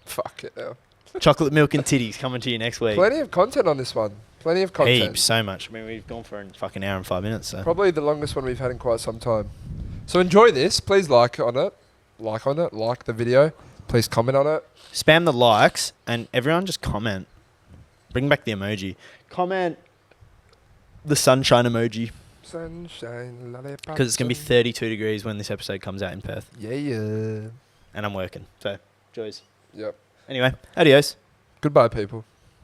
Fuck it now. Chocolate milk and titties coming to you next week. Plenty of content on this one. Plenty of content. Heaps, so much. I mean, we've gone for a fucking hour and 5 minutes. So. Probably the longest one we've had in quite some time. So enjoy this. Please like the video. Please comment on it. Spam the likes and everyone just comment. Bring back the emoji. Comment the sunshine emoji. Sunshine, lollipop. Because it's going to be 32 degrees when this episode comes out in Perth. Yeah. And I'm working. So, joys. Yep. Anyway, adios. Goodbye, people.